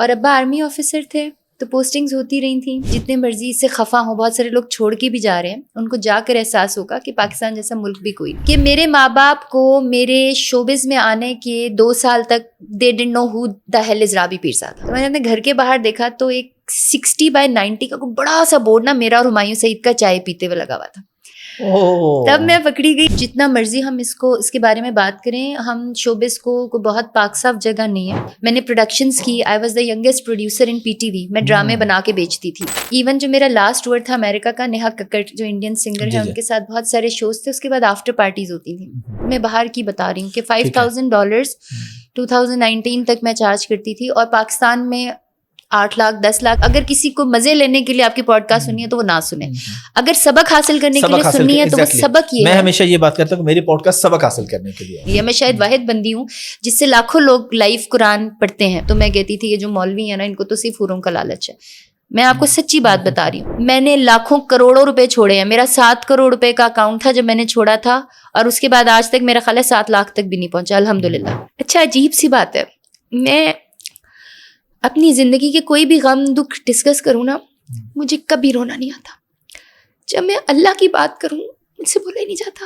اور ابا army officer تھے تو پوسٹنگز ہوتی رہی تھیں. جتنے مرضی اس سے خفا ہوں, بہت سارے لوگ چھوڑ کے بھی جا رہے ہیں, ان کو جا کر احساس ہوگا کہ پاکستان جیسا ملک بھی کوئی نہیں. کہ میرے ماں باپ کو میرے شوبز میں آنے کے 2 سال تک they didn't know who the hell is رابی پیرزادہ. تو میں نے اپنے گھر کے باہر دیکھا تو ایک 60/90 کا کوئی بڑا سا بورڈ نا میرا اور ہمایوں سعید کا چائے پیتے ہوئے لگا ہوا تھا. تب میں پکڑی گئی. جتنا مرضی ہم اس کے بارے میں بات کریں, ہم شوبز کو کوئی بہت پاک صاف جگہ نہیں ہے. میں نے پروڈکشنز کی. I was the youngest producer in PTV. میں ڈرامے بنا کے بیچتی تھی. ایون جو میرا لاسٹ ٹور تھا امریکہ کا, نیہا ککڑ جو انڈین سنگر ہے, ان کے ساتھ بہت سارے شوز تھے. اس کے بعد آفٹر پارٹیز ہوتی تھیں. میں باہر کی بتا رہی ہوں کہ $5,000 2019 تک میں چارج کرتی تھی. اور پاکستان میں 8 لاکھ 10 لاکھ. اگر کسی کو مزے لینے کے لیے آپ کی پوڈ کاسٹ سننی ہے تو وہ نہ سنیں. اگر سبق حاصل کرنے کے لیے سننی ہے تو وہ سبق یہ ہے. میں ہمیشہ یہ بات کرتا ہوں کہ میری پوڈ کاسٹ سبق حاصل کرنے کے لیے. یہ میں شاید واحد بندی ہوں جس سے لاکھوں لوگ لائیو قرآن پڑھتے ہیں. تو میں کہتی تھی یہ جو مولوی ہیں نا, ان کو تو صرف حوروں کا لالچ ہے. میں آپ کو سچی بات بتا رہی ہوں. میں نے لاکھوں کروڑوں روپے چھوڑے ہیں. میرا 7 کروڑ روپے کا اکاؤنٹ تھا جب میں نے چھوڑا تھا, اور اس کے بعد آج تک میرا خیال ہے 7 لاکھ تک بھی نہیں پہنچا, الحمدللہ. اچھا, عجیب سی بات ہے, میں اپنی زندگی کے کوئی بھی غم دکھ ڈسکس کروں نا, مجھے کبھی رونا نہیں آتا. جب میں اللہ کی بات کروں مجھ سے بولا ہی نہیں جاتا.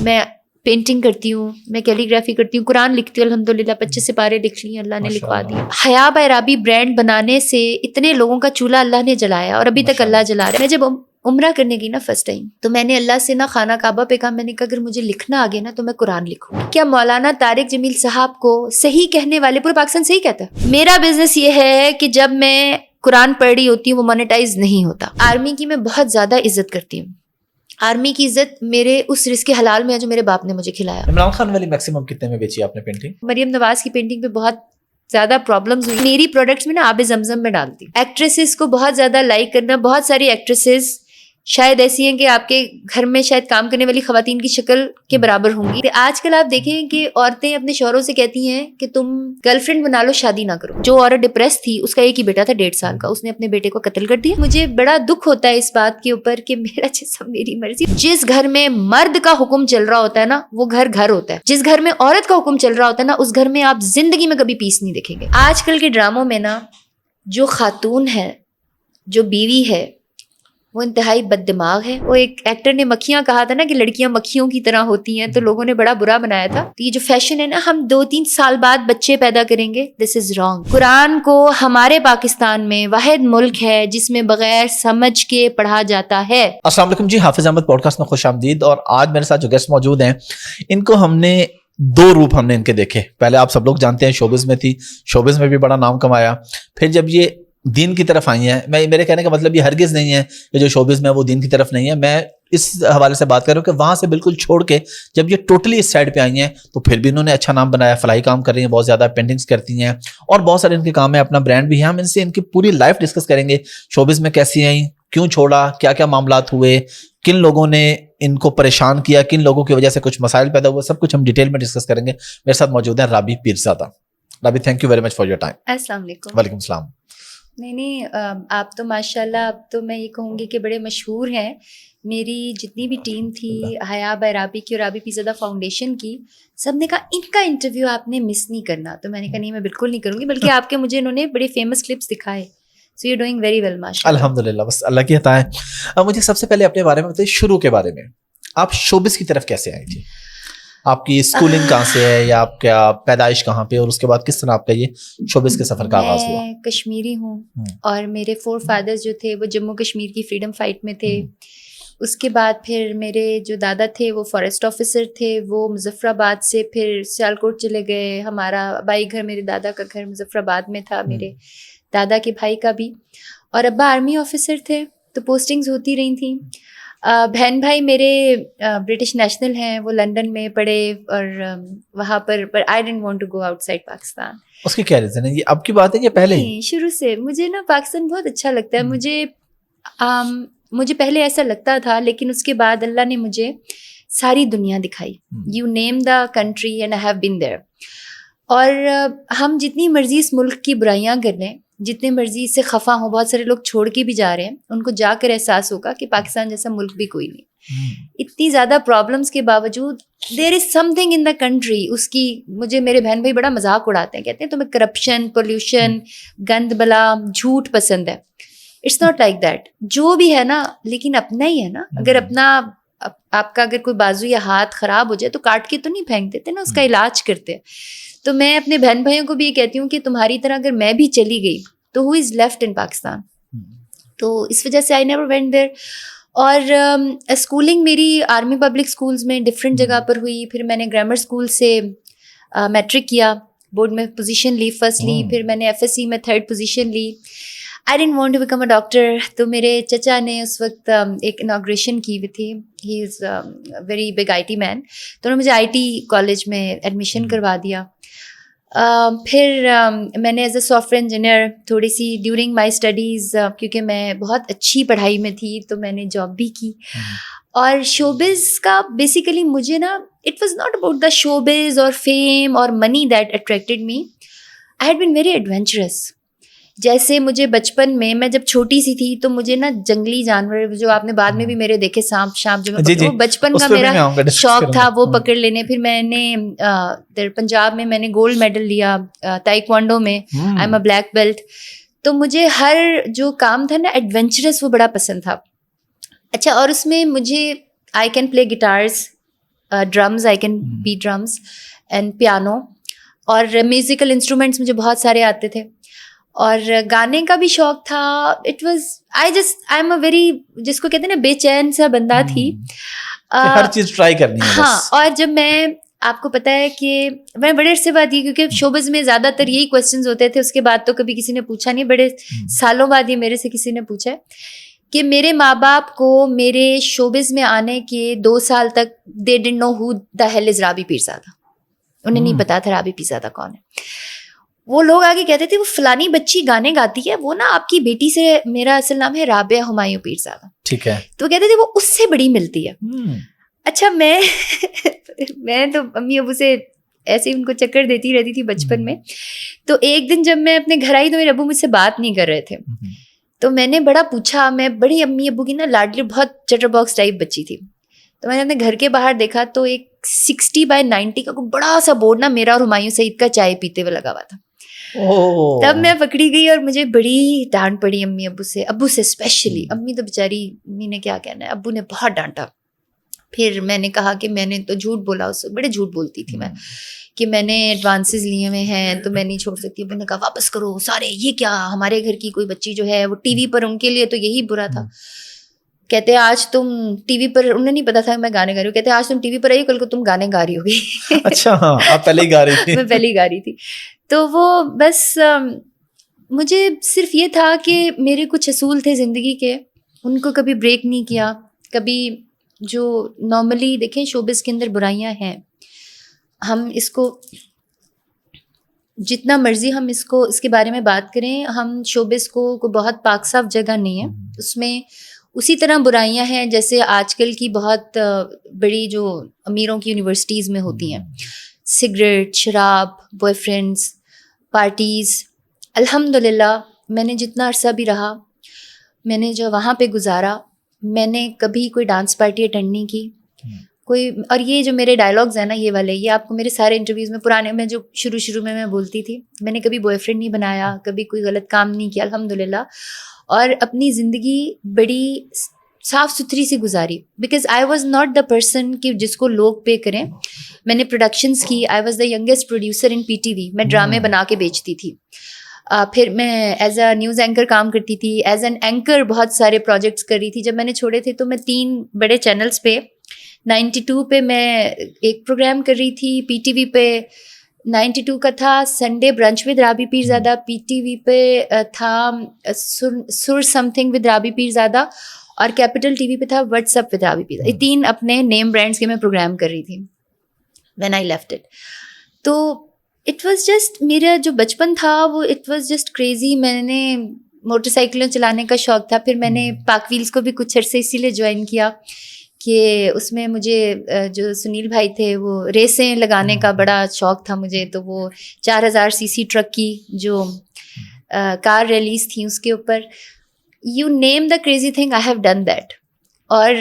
میں پینٹنگ کرتی ہوں, میں کیلیگرافی کرتی ہوں, قرآن لکھتی ہوں, الحمدللہ 25 سپارے لکھ لیے, اللہ نے لکھوا دیے. حیا بائی رابی برانڈ بنانے سے اتنے لوگوں کا چولہا اللہ نے جلایا, اور ابھی تک اللہ جلا رہا ہے. میں جب عمرہ کرنے گئی نا فرسٹ ٹائم, تو میں نے اللہ سے نا خانہ کعبہ پہ کہا, میں نے کہا اگر مجھے لکھنا آگے نا تو میں قرآن لکھوں. کیا مولانا طارق جمیل صاحب کو صحیح کہنے والے پورے پاکستان صحیح کہتا ہے. میرا بزنس یہ ہے کہ جب میں قرآن پڑھ رہی ہوتی ہوں وہ مونیٹائز نہیں ہوتا. آرمی کی میں بہت زیادہ عزت کرتی ہوں. آرمی کی عزت میرے اس رزق حلال میں ہے جو میرے باپ نے مجھے کھلایا. عمران خان والی میکسیمم کتنے میں بیچی آپ نے پینٹنگ؟ مریم نواز کی پینٹنگ پہ بہت زیادہ پرابلمز ہوئی. میری پروڈکٹس میں نا آب زمزم میں ڈالتی. ایکٹریسز کو بہت زیادہ لائک کرنا. بہت ساری ایکٹریسز شاید ایسی ہیں کہ آپ کے گھر میں شاید کام کرنے والی خواتین کی شکل کے برابر ہوں گی. آج کل آپ دیکھیں کہ عورتیں اپنے شوہروں سے کہتی ہیں کہ تم گرل فرینڈ بنا لو, شادی نہ کرو. جو عورت ڈپریس تھی, اس کا ایک ہی بیٹا تھا 1.5 سال کا, اس نے اپنے بیٹے کو قتل کر دیا. مجھے بڑا دکھ ہوتا ہے اس بات کے اوپر کہ میرا جسم میری مرضی. جس گھر میں مرد کا حکم چل رہا ہوتا ہے نا, وہ گھر گھر ہوتا ہے. جس گھر میں عورت کا حکم چل رہا ہوتا ہے نا, اس گھر میں آپ زندگی میں کبھی پیس نہیں دیکھیں گے. آج کل کے ڈراموں میں نا جو خاتون ہے, جو بیوی ہے, وہ انتہائی بد دماغ ہے. وہ ایک ایکٹر نے مکھیاں کہا تھا نا کہ لڑکیاں مکھیوں کی طرح ہوتی ہیں, تو لوگوں نے بڑا برا بنایا تھا. تو یہ جو فیشن ہے نا, ہم 2-3 سال بعد بچے پیدا کریں گے, دس از رانگ. قرآن کو ہمارے پاکستان میں واحد ملک ہے جس میں بغیر سمجھ کے پڑھا جاتا ہے. السلام علیکم جی, حافظ احمد پوڈ کاسٹ میں خوش آمدید. اور آج میرے ساتھ جو گیسٹ موجود ہیں, ان کو ہم نے 2 روپ ہم نے ان کے دیکھے. پہلے آپ سب لوگ جانتے ہیں شوبز میں تھی, شوبز میں بھی بڑا نام کمایا. پھر جب یہ دین کی طرف آئی ہیں, میرے کہنے کا مطلب یہ ہرگز نہیں ہے کہ جو شوبز میں وہ دین کی طرف نہیں ہے. میں اس حوالے سے بات کر رہا ہوں کہ وہاں سے بالکل چھوڑ کے جب یہ ٹوٹلی اس سائڈ پہ آئی ہیں تو پھر بھی انہوں نے اچھا نام بنایا. فلاحی کام کر رہی ہیں, بہت زیادہ پینٹنگز کرتی ہیں, اور بہت سارے ان کے کام ہیں, اپنا برانڈ بھی ہے. ہم ان سے ان کی پوری لائف ڈسکس کریں گے. شوبز میں کیسی آئیں, کیوں چھوڑا, کیا کیا معاملات ہوئے, کن لوگوں نے ان کو پریشان کیا, کن لوگوں کی وجہ سے کچھ مسائل پیدا ہوئے, سب کچھ ہم ڈیٹیل میں ڈسکس کریں گے. میرے ساتھ موجود ہیں Rabi Pirzada. Rabi, thank you very much for your time. السلام علیکم. وعلیکم السلام. نہیں, آپ تو ماشاءاللہ, اب تو میں یہ کہوں گی کہ بڑے مشہور ہیں. میری جتنی بھی ٹیم تھی حیا بائی رابی کی اور رابی پیرزادہ فاؤنڈیشن کی, سب نے کہا ان کا انٹرویو آپ نے مس نہیں کرنا. تو میں نے کہا نہیں, میں بالکل نہیں کروں گی, بلکہ آپ کے مجھے انہوں نے بڑے فیمس کلپس دکھائے. So you doing very well ماشاءاللہ. الحمدللہ, بس اللہ کی عطا ہے. اب مجھے سب سے پہلے اپنے بارے میں بتائیے, شروع کے بارے میں. آپ شوبز کی طرف کیسے آئی تھی؟ آپ کی اسکولنگ کہاں سے ہے, یا آپ کیا پیدائش کہاں پہ, اور اس کے بعد کس طرح آپ کا یہ شوبز کے سفر کا آغاز ہوا؟ میں کشمیری ہوں, اور میرے 4 فادرز جو تھے وہ جموں کشمیر کی فریڈم فائٹ میں تھے. اس کے بعد پھر میرے جو دادا تھے وہ فارسٹ آفیسر تھے, وہ مظفر آباد سے پھر سیالکوٹ چلے گئے. ہمارا بائی گھر, میرے دادا کا گھر مظفر آباد میں تھا, میرے دادا کے بھائی کا بھی. اور ابا آرمی آفیسر تھے تو پوسٹنگز ہوتی رہی تھیں. بہن بھائی میرے برٹش نیشنل ہیں, وہ لنڈن میں پڑھے, اور وہاں پر I don't want to go outside Pakistan. اس کی کیا ریزن ہے, یہ اب کی بات ہے یا پہلے ہی؟ شروع سے مجھے نا پاکستان بہت اچھا لگتا ہے. مجھے پہلے ایسا لگتا تھا, لیکن اس کے بعد اللہ نے مجھے ساری دنیا دکھائی. You name the country and I have been there. اور ہم جتنی مرضی اس ملک کی برائیاں کر لیں, جتنے مرضی اس سے خفا ہوں, بہت سارے لوگ چھوڑ کے بھی جا رہے ہیں, ان کو جا کر احساس ہوگا کہ پاکستان جیسا ملک بھی کوئی نہیں. اتنی زیادہ پرابلمس کے باوجود دیر از some thing in the country. اس کی مجھے میرے بہن بھائی بڑا مذاق اڑاتے ہیں, کہتے ہیں تمہیں کرپشن, پولیوشن, گند بلا, جھوٹ پسند ہے. It's not like that. جو بھی ہے نا لیکن اپنا ہی ہے نا. اگر اپنا آپ کا اگر کوئی بازو یا ہاتھ خراب ہو جائے تو کاٹ کے تو نہیں پھینک دیتے نا, اس کا علاج کرتے ہیں. تو میں اپنے بہن بھائیوں کو بھی یہ کہتی ہوں کہ تمہاری طرح اگر میں بھی چلی گئی تو ہو از لیفٹ ان پاکستان. تو اس وجہ سے آئی نیور وینٹ دیر. اور اسکولنگ میری آرمی پبلک اسکولز میں ڈفرینٹ جگہ پر ہوئی. پھر میں نے گرامر اسکول سے میٹرک کیا, بورڈ میں پوزیشن لی فرسٹ لی. پھر میں نے FSC میں 3rd پوزیشن لی. I didn't want to become a doctor. تو میرے چچا نے اس وقت ایک اناگریشن کی ہوئی تھی. ہی از ویری بگ IT مین. تو انہوں نے مجھے IT کالج میں ایڈمیشن کروا دیا. پھر میں نے as a soft where engineer تھوڑی سی ڈیورنگ مائی اسٹڈیز, کیونکہ میں بہت اچھی پڑھائی میں تھی تو میں نے جاب بھی کی. اور شوبز کا بیسیکلی مجھے نا it was not about the showbiz اور فیم اور money that attracted me. I had been very adventurous. جیسے مجھے بچپن میں جب چھوٹی سی تھی تو مجھے نا جنگلی جانور جو آپ نے بعد میں بھی میرے دیکھے سانپ شانپ جو وہ بچپن کا میرا شوق تھا وہ پکڑ لینے. پھر میں نے پنجاب میں نے گولڈ میڈل لیا تائیکوانڈو میں. آئی ایم اے بلیک بیلٹ. تو مجھے ہر جو کام تھا نا ایڈونچرس وہ بڑا پسند تھا. اچھا, اور اس میں مجھے I can play guitars, drums, I can be drums and piano, اور میوزیکل انسٹرومینٹس مجھے بہت سارے آتے تھے. اور گانے کا بھی شوق تھا. It was I am a very, جس کو کہتے ہیں نا بے چین سا بندہ تھی. ہر چیز ٹرائی کرنی ہے. ہاں, اور جب میں آپ کو پتا ہے کہ میں بڑے عرصے بعد یہ, کیونکہ شوبز میں زیادہ تر یہی کویشچنز ہوتے تھے, اس کے بعد تو کبھی کسی نے پوچھا نہیں. بڑے سالوں بعد یہ میرے سے کسی نے پوچھا کہ میرے ماں باپ کو میرے شوبز میں آنے کے 2 سال تک they didn't know who the hell is Rabi Pirzada. انہیں نہیں پتا تھا رابی پیرزادہ کون ہے. وہ لوگ آگے کہتے تھے وہ فلانی بچی گانے گاتی ہے, وہ نا آپ کی بیٹی سے, میرا اصل نام ہے رابعہ ہمایوں پیرزادہ. ٹھیک ہے. تو کہتے تھے وہ اس سے بڑی ملتی ہے. اچھا, میں تو امی ابو سے ایسے ان کو چکر دیتی رہتی تھی بچپن میں. تو ایک دن جب میں اپنے گھر آئی تو میرے ابو مجھ سے بات نہیں کر رہے تھے. تو میں نے بڑا پوچھا, میں بڑی امی ابو کی نا لاڈلی بہت چٹر باکس ٹائپ بچی تھی. تو میں نے اپنے گھر کے باہر دیکھا تو ایک 60x90 کا بڑا سا بورڈ نا میرا اور ہمایوں سعید کا چائے پیتے ہوئے لگا ہوا تھا. تب میں پکڑی گئی اور مجھے بڑی ڈانٹ پڑی امی ابو سے اسپیشلی. امی تو بیچاری, امی نے کیا کہنا ہے, ابو نے بہت ڈانٹا. پھر میں نے کہا کہ میں نے تو جھوٹ بولا, اس سے بڑے جھوٹ بولتی تھی میں, کہ میں نے ایڈوانسز لیے ہوئے ہیں تو میں نہیں چھوڑ سکتی. ابو نے کہا واپس کرو سارے, یہ کیا, ہمارے گھر کی کوئی بچی جو ہے وہ ٹی وی پر, ان کے لیے تو یہی برا تھا. کہتے آج تم ٹی وی پر, انہیں نہیں پتا تھا میں گانے گا رہی ہوں, کہتے آج تم ٹی وی پر آئی, کل کو تم گانے گا رہی ہوگی. اچھا, آپ پہلے ہی گا رہی تھی. میں پہلے ہی گا رہی تھی. تو وہ بس مجھے صرف یہ تھا کہ میرے کچھ اصول تھے زندگی کے, ان کو کبھی بریک نہیں کیا. کبھی جو نارملی دیکھیں شوبز کے اندر برائیاں ہیں, ہم اس کو جتنا مرضی ہم اس کے بارے میں بات کریں, ہم شوبز کو بہت پاک صاف جگہ نہیں ہے. اس میں اسی طرح برائیاں ہیں جیسے آج کل کی بہت بڑی جو امیروں کی یونیورسٹیز میں ہوتی ہیں, سگریٹ, شراب, بوائے فرینڈس, پارٹیز. الحمدللہ میں نے جتنا عرصہ بھی رہا, میں نے جو وہاں پہ گزارا, میں نے کبھی کوئی ڈانس پارٹی اٹینڈ نہیں کی کوئی. اور یہ جو میرے ڈائلاگز ہیں نا یہ والے, یہ آپ کو میرے سارے انٹرویوز میں پرانے میں جو شروع میں بولتی تھی, میں نے کبھی بوائے فرینڈ نہیں بنایا, کبھی کوئی غلط کام نہیں کیا الحمدللہ. اور اپنی زندگی بڑی صاف ستھری سی گزاری, because I was not the person کہ جس کو لوگ پے کریں. میں نے پروڈکشنز کی, I was the youngest producer in PTV. میں ڈرامے بنا کے بیچتی تھی. پھر میں ایز اے نیوز اینکر کام کرتی تھی, ایز این اینکر بہت سارے پروجیکٹس کر رہی تھی. جب میں نے چھوڑے تھے تو میں 3 بڑے چینلز پہ, 92 پہ میں ایک پروگرام کر رہی تھی, PTV پہ 92 کا تھا Sunday brunch with Rabi Pirzada, PTV پہ تھا sir something with Rabi Pirzada, اور کیپٹل TV پہ تھا what's up with Rabi Pirzada. یہ 3 اپنے نیم برانڈس کے میں پروگرام کر رہی تھی وین آئی لیفٹ اٹ. تو اٹ واز جسٹ, میرا جو بچپن تھا وہ اٹ واز جسٹ کریزی. میں نے موٹر سائیکلیں چلانے کا شوق تھا. پھر میں نے پاک ویلز کو بھی کچھ عرصے اسی لیے جوائن کیا کہ اس میں مجھے جو سنیل بھائی تھے وہ ریسیں لگانے کا بڑا شوق تھا مجھے. تو وہ 4000 cc ٹرک کی جو کار ریلیز تھیں اس کے اوپر, you name the crazy thing, I have done that. اور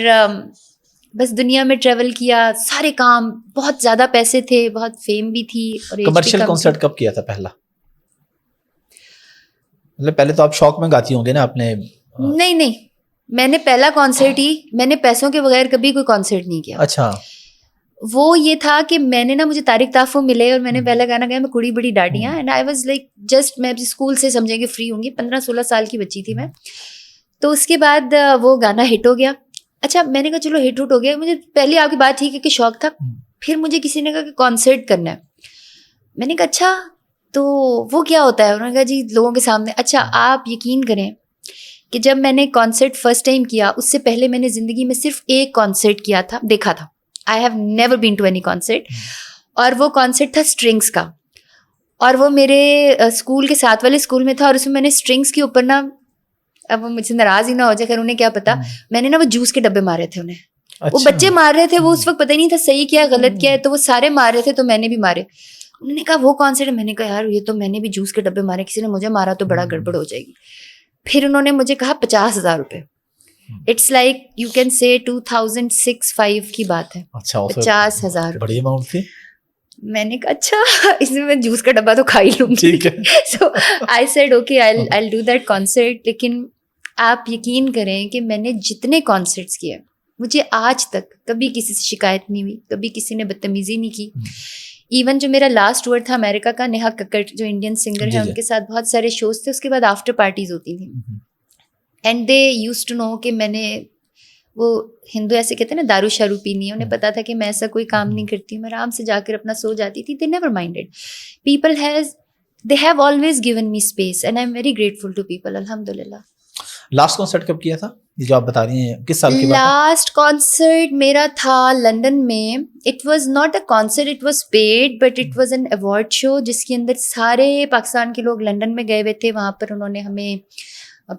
بس دنیا میں ٹریول کیا, سارے کام, بہت زیادہ پیسے تھے, بہت فیم بھی تھی. اور کمرشل کنسرٹ کب کیا تھا پہلا؟ مطلب پہلے تو آپ شوق میں گاتی ہوں گے نا اپنے. نہیں, میں نے پہلا کانسرٹ ہی, میں نے پیسوں کے بغیر کبھی کوئی کانسرٹ نہیں کیا. اچھا. وہ یہ تھا کہ میں نے نا, مجھے طارق تحفظ ملے اور میں نے پہلا گانا گایا, میں کڑی بڑی ڈاڈیاں, and I was like just, میں اسکول سے سمجھیں کہ فری ہوں گی, 15-16 سال کی بچی تھی میں. تو اس کے بعد وہ گانا ہٹ ہو گیا. اچھا میں نے کہا چلو ہٹ ہو گیا, مجھے پہلے آپ کی بات ٹھیک ہے کہ شوق تھا. پھر مجھے کسی نے کہا کہ کانسرٹ کرنا ہے. میں نے کہا اچھا تو وہ کیا ہوتا ہے؟ انہوں نے کہا جی لوگوں کے سامنے. اچھا آپ یقین کریں کہ جب میں نے کانسرٹ فرسٹ ٹائم کیا, اس سے پہلے میں نے زندگی میں صرف ایک کانسرٹ کیا تھا, دیکھا تھا. I have never been to any concert. اور وہ کانسرٹ تھا اسٹرنگس کا, اور وہ میرے اسکول کے ساتھ والے اسکول میں تھا. اور اس میں نے اسٹرنگس کے اوپر نا, اب وہ مجھ سے ناراض ہی نہ ہو جائے, خیر انہیں کیا پتا, میں نے نا وہ جوس کے ڈبے مارے تھے انہیں. وہ بچے مار رہے تھے, وہ اس وقت پتہ نہیں تھا صحیح کیا ہے غلط کیا ہے, تو وہ سارے مار رہے تھے تو میں نے بھی مارے. انہوں نے کہا وہ کانسرٹ ہے؟ میں نے کہا یار یہ تو میں نے بھی جوس کے ڈبے مارے, کسی نے مجھے مارا تو بڑا گڑبڑ ہو جائے گی. پھر انہوں نے مجھے کہا 50,000 روپے. It's like you can say 2006-05 کی بات ہے. 50,000 بڑی اماؤنٹ تھی. میں نے کہا اچھا اس میں جوس کا ڈبہ تو کھا ہی لوں گی. So I said okay I do that concert. لیکن آپ یقین کریں کہ میں نے جتنے کانسرٹس کیے, مجھے آج تک کبھی کسی سے شکایت نہیں ہوئی, کبھی کسی نے بدتمیزی نہیں کی. ایون جو میرا لاسٹ ٹور تھا امریکہ کا, نیہا ککڑ جو انڈین سنگر ہے, ان کے ساتھ بہت سارے شوز تھے. اس کے بعد آفٹر پارٹیز ہوتی تھیں, and they use to know کہ میں نے, وہ ہندو ایسے کہتے ہیں نا دارو شارو پینی ہے, انہیں پتا تھا کہ میں ایسا کوئی کام نہیں کرتی ہوں, میں آرام سے جا کر اپنا سو جاتی تھی. They never minded. People they have always given me space and I am very grateful to people, الحمد للہ. لاسٹ کانسرٹ کب کیا تھا جو آپ بتا رہی ہیں, کس سال کی بات ہے؟ لاسٹ کانسرٹ میرا تھا لنڈن میں. It was not a concert, it was paid, but it was an award show جس کے اندر سارے پاکستان کے لوگ لنڈن میں گئے ہوئے تھے. وہاں پر انہوں نے ہمیں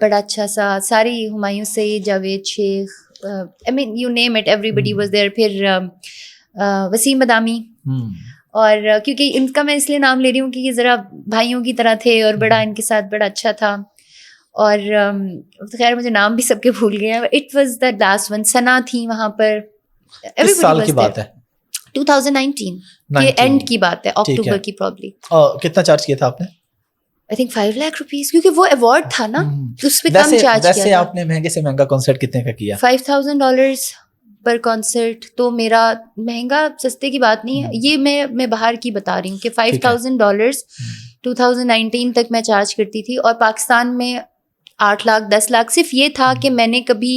بڑا اچھا سا, ساری ہمایوں سعید, جاوید شیخ, I mean you name it, everybody was there. پھر وسیم مدامی, اور کیونکہ ان کا میں اس لیے نام لے رہی ہوں کہ یہ ذرا بھائیوں کی طرح تھے اور بڑا ان کے ساتھ بڑا اچھا تھا. اور خیر مجھے نام بھی سب کے بھول گئے ہیں. It was the last one. Sana تھی وہاں پر. کس سال کی بات ہے؟ 2019 کے اینڈ کی بات ہے, اکتوبر کی پرابلی. کتنا چارج کیا تھا آپ نے؟ I think 5 lakh rupees, کیونکہ وہ ایوارڈ تھا نا, اس پہ کم چارج کیا. ویسے آپ نے مہنگے سے مہنگا کانسرٹ کتنے کا کیا؟ $5,000 پر کانسرٹ. تو میرا مہنگا سستے کی بات نہیں ہے, یہ میں باہر کی بتا رہی ہوں کہ $5,000 2019 تک میں چارج کرتی تھی. اور پاکستان میں 8 لاکھ 10 لاکھ. صرف یہ تھا کہ میں نے کبھی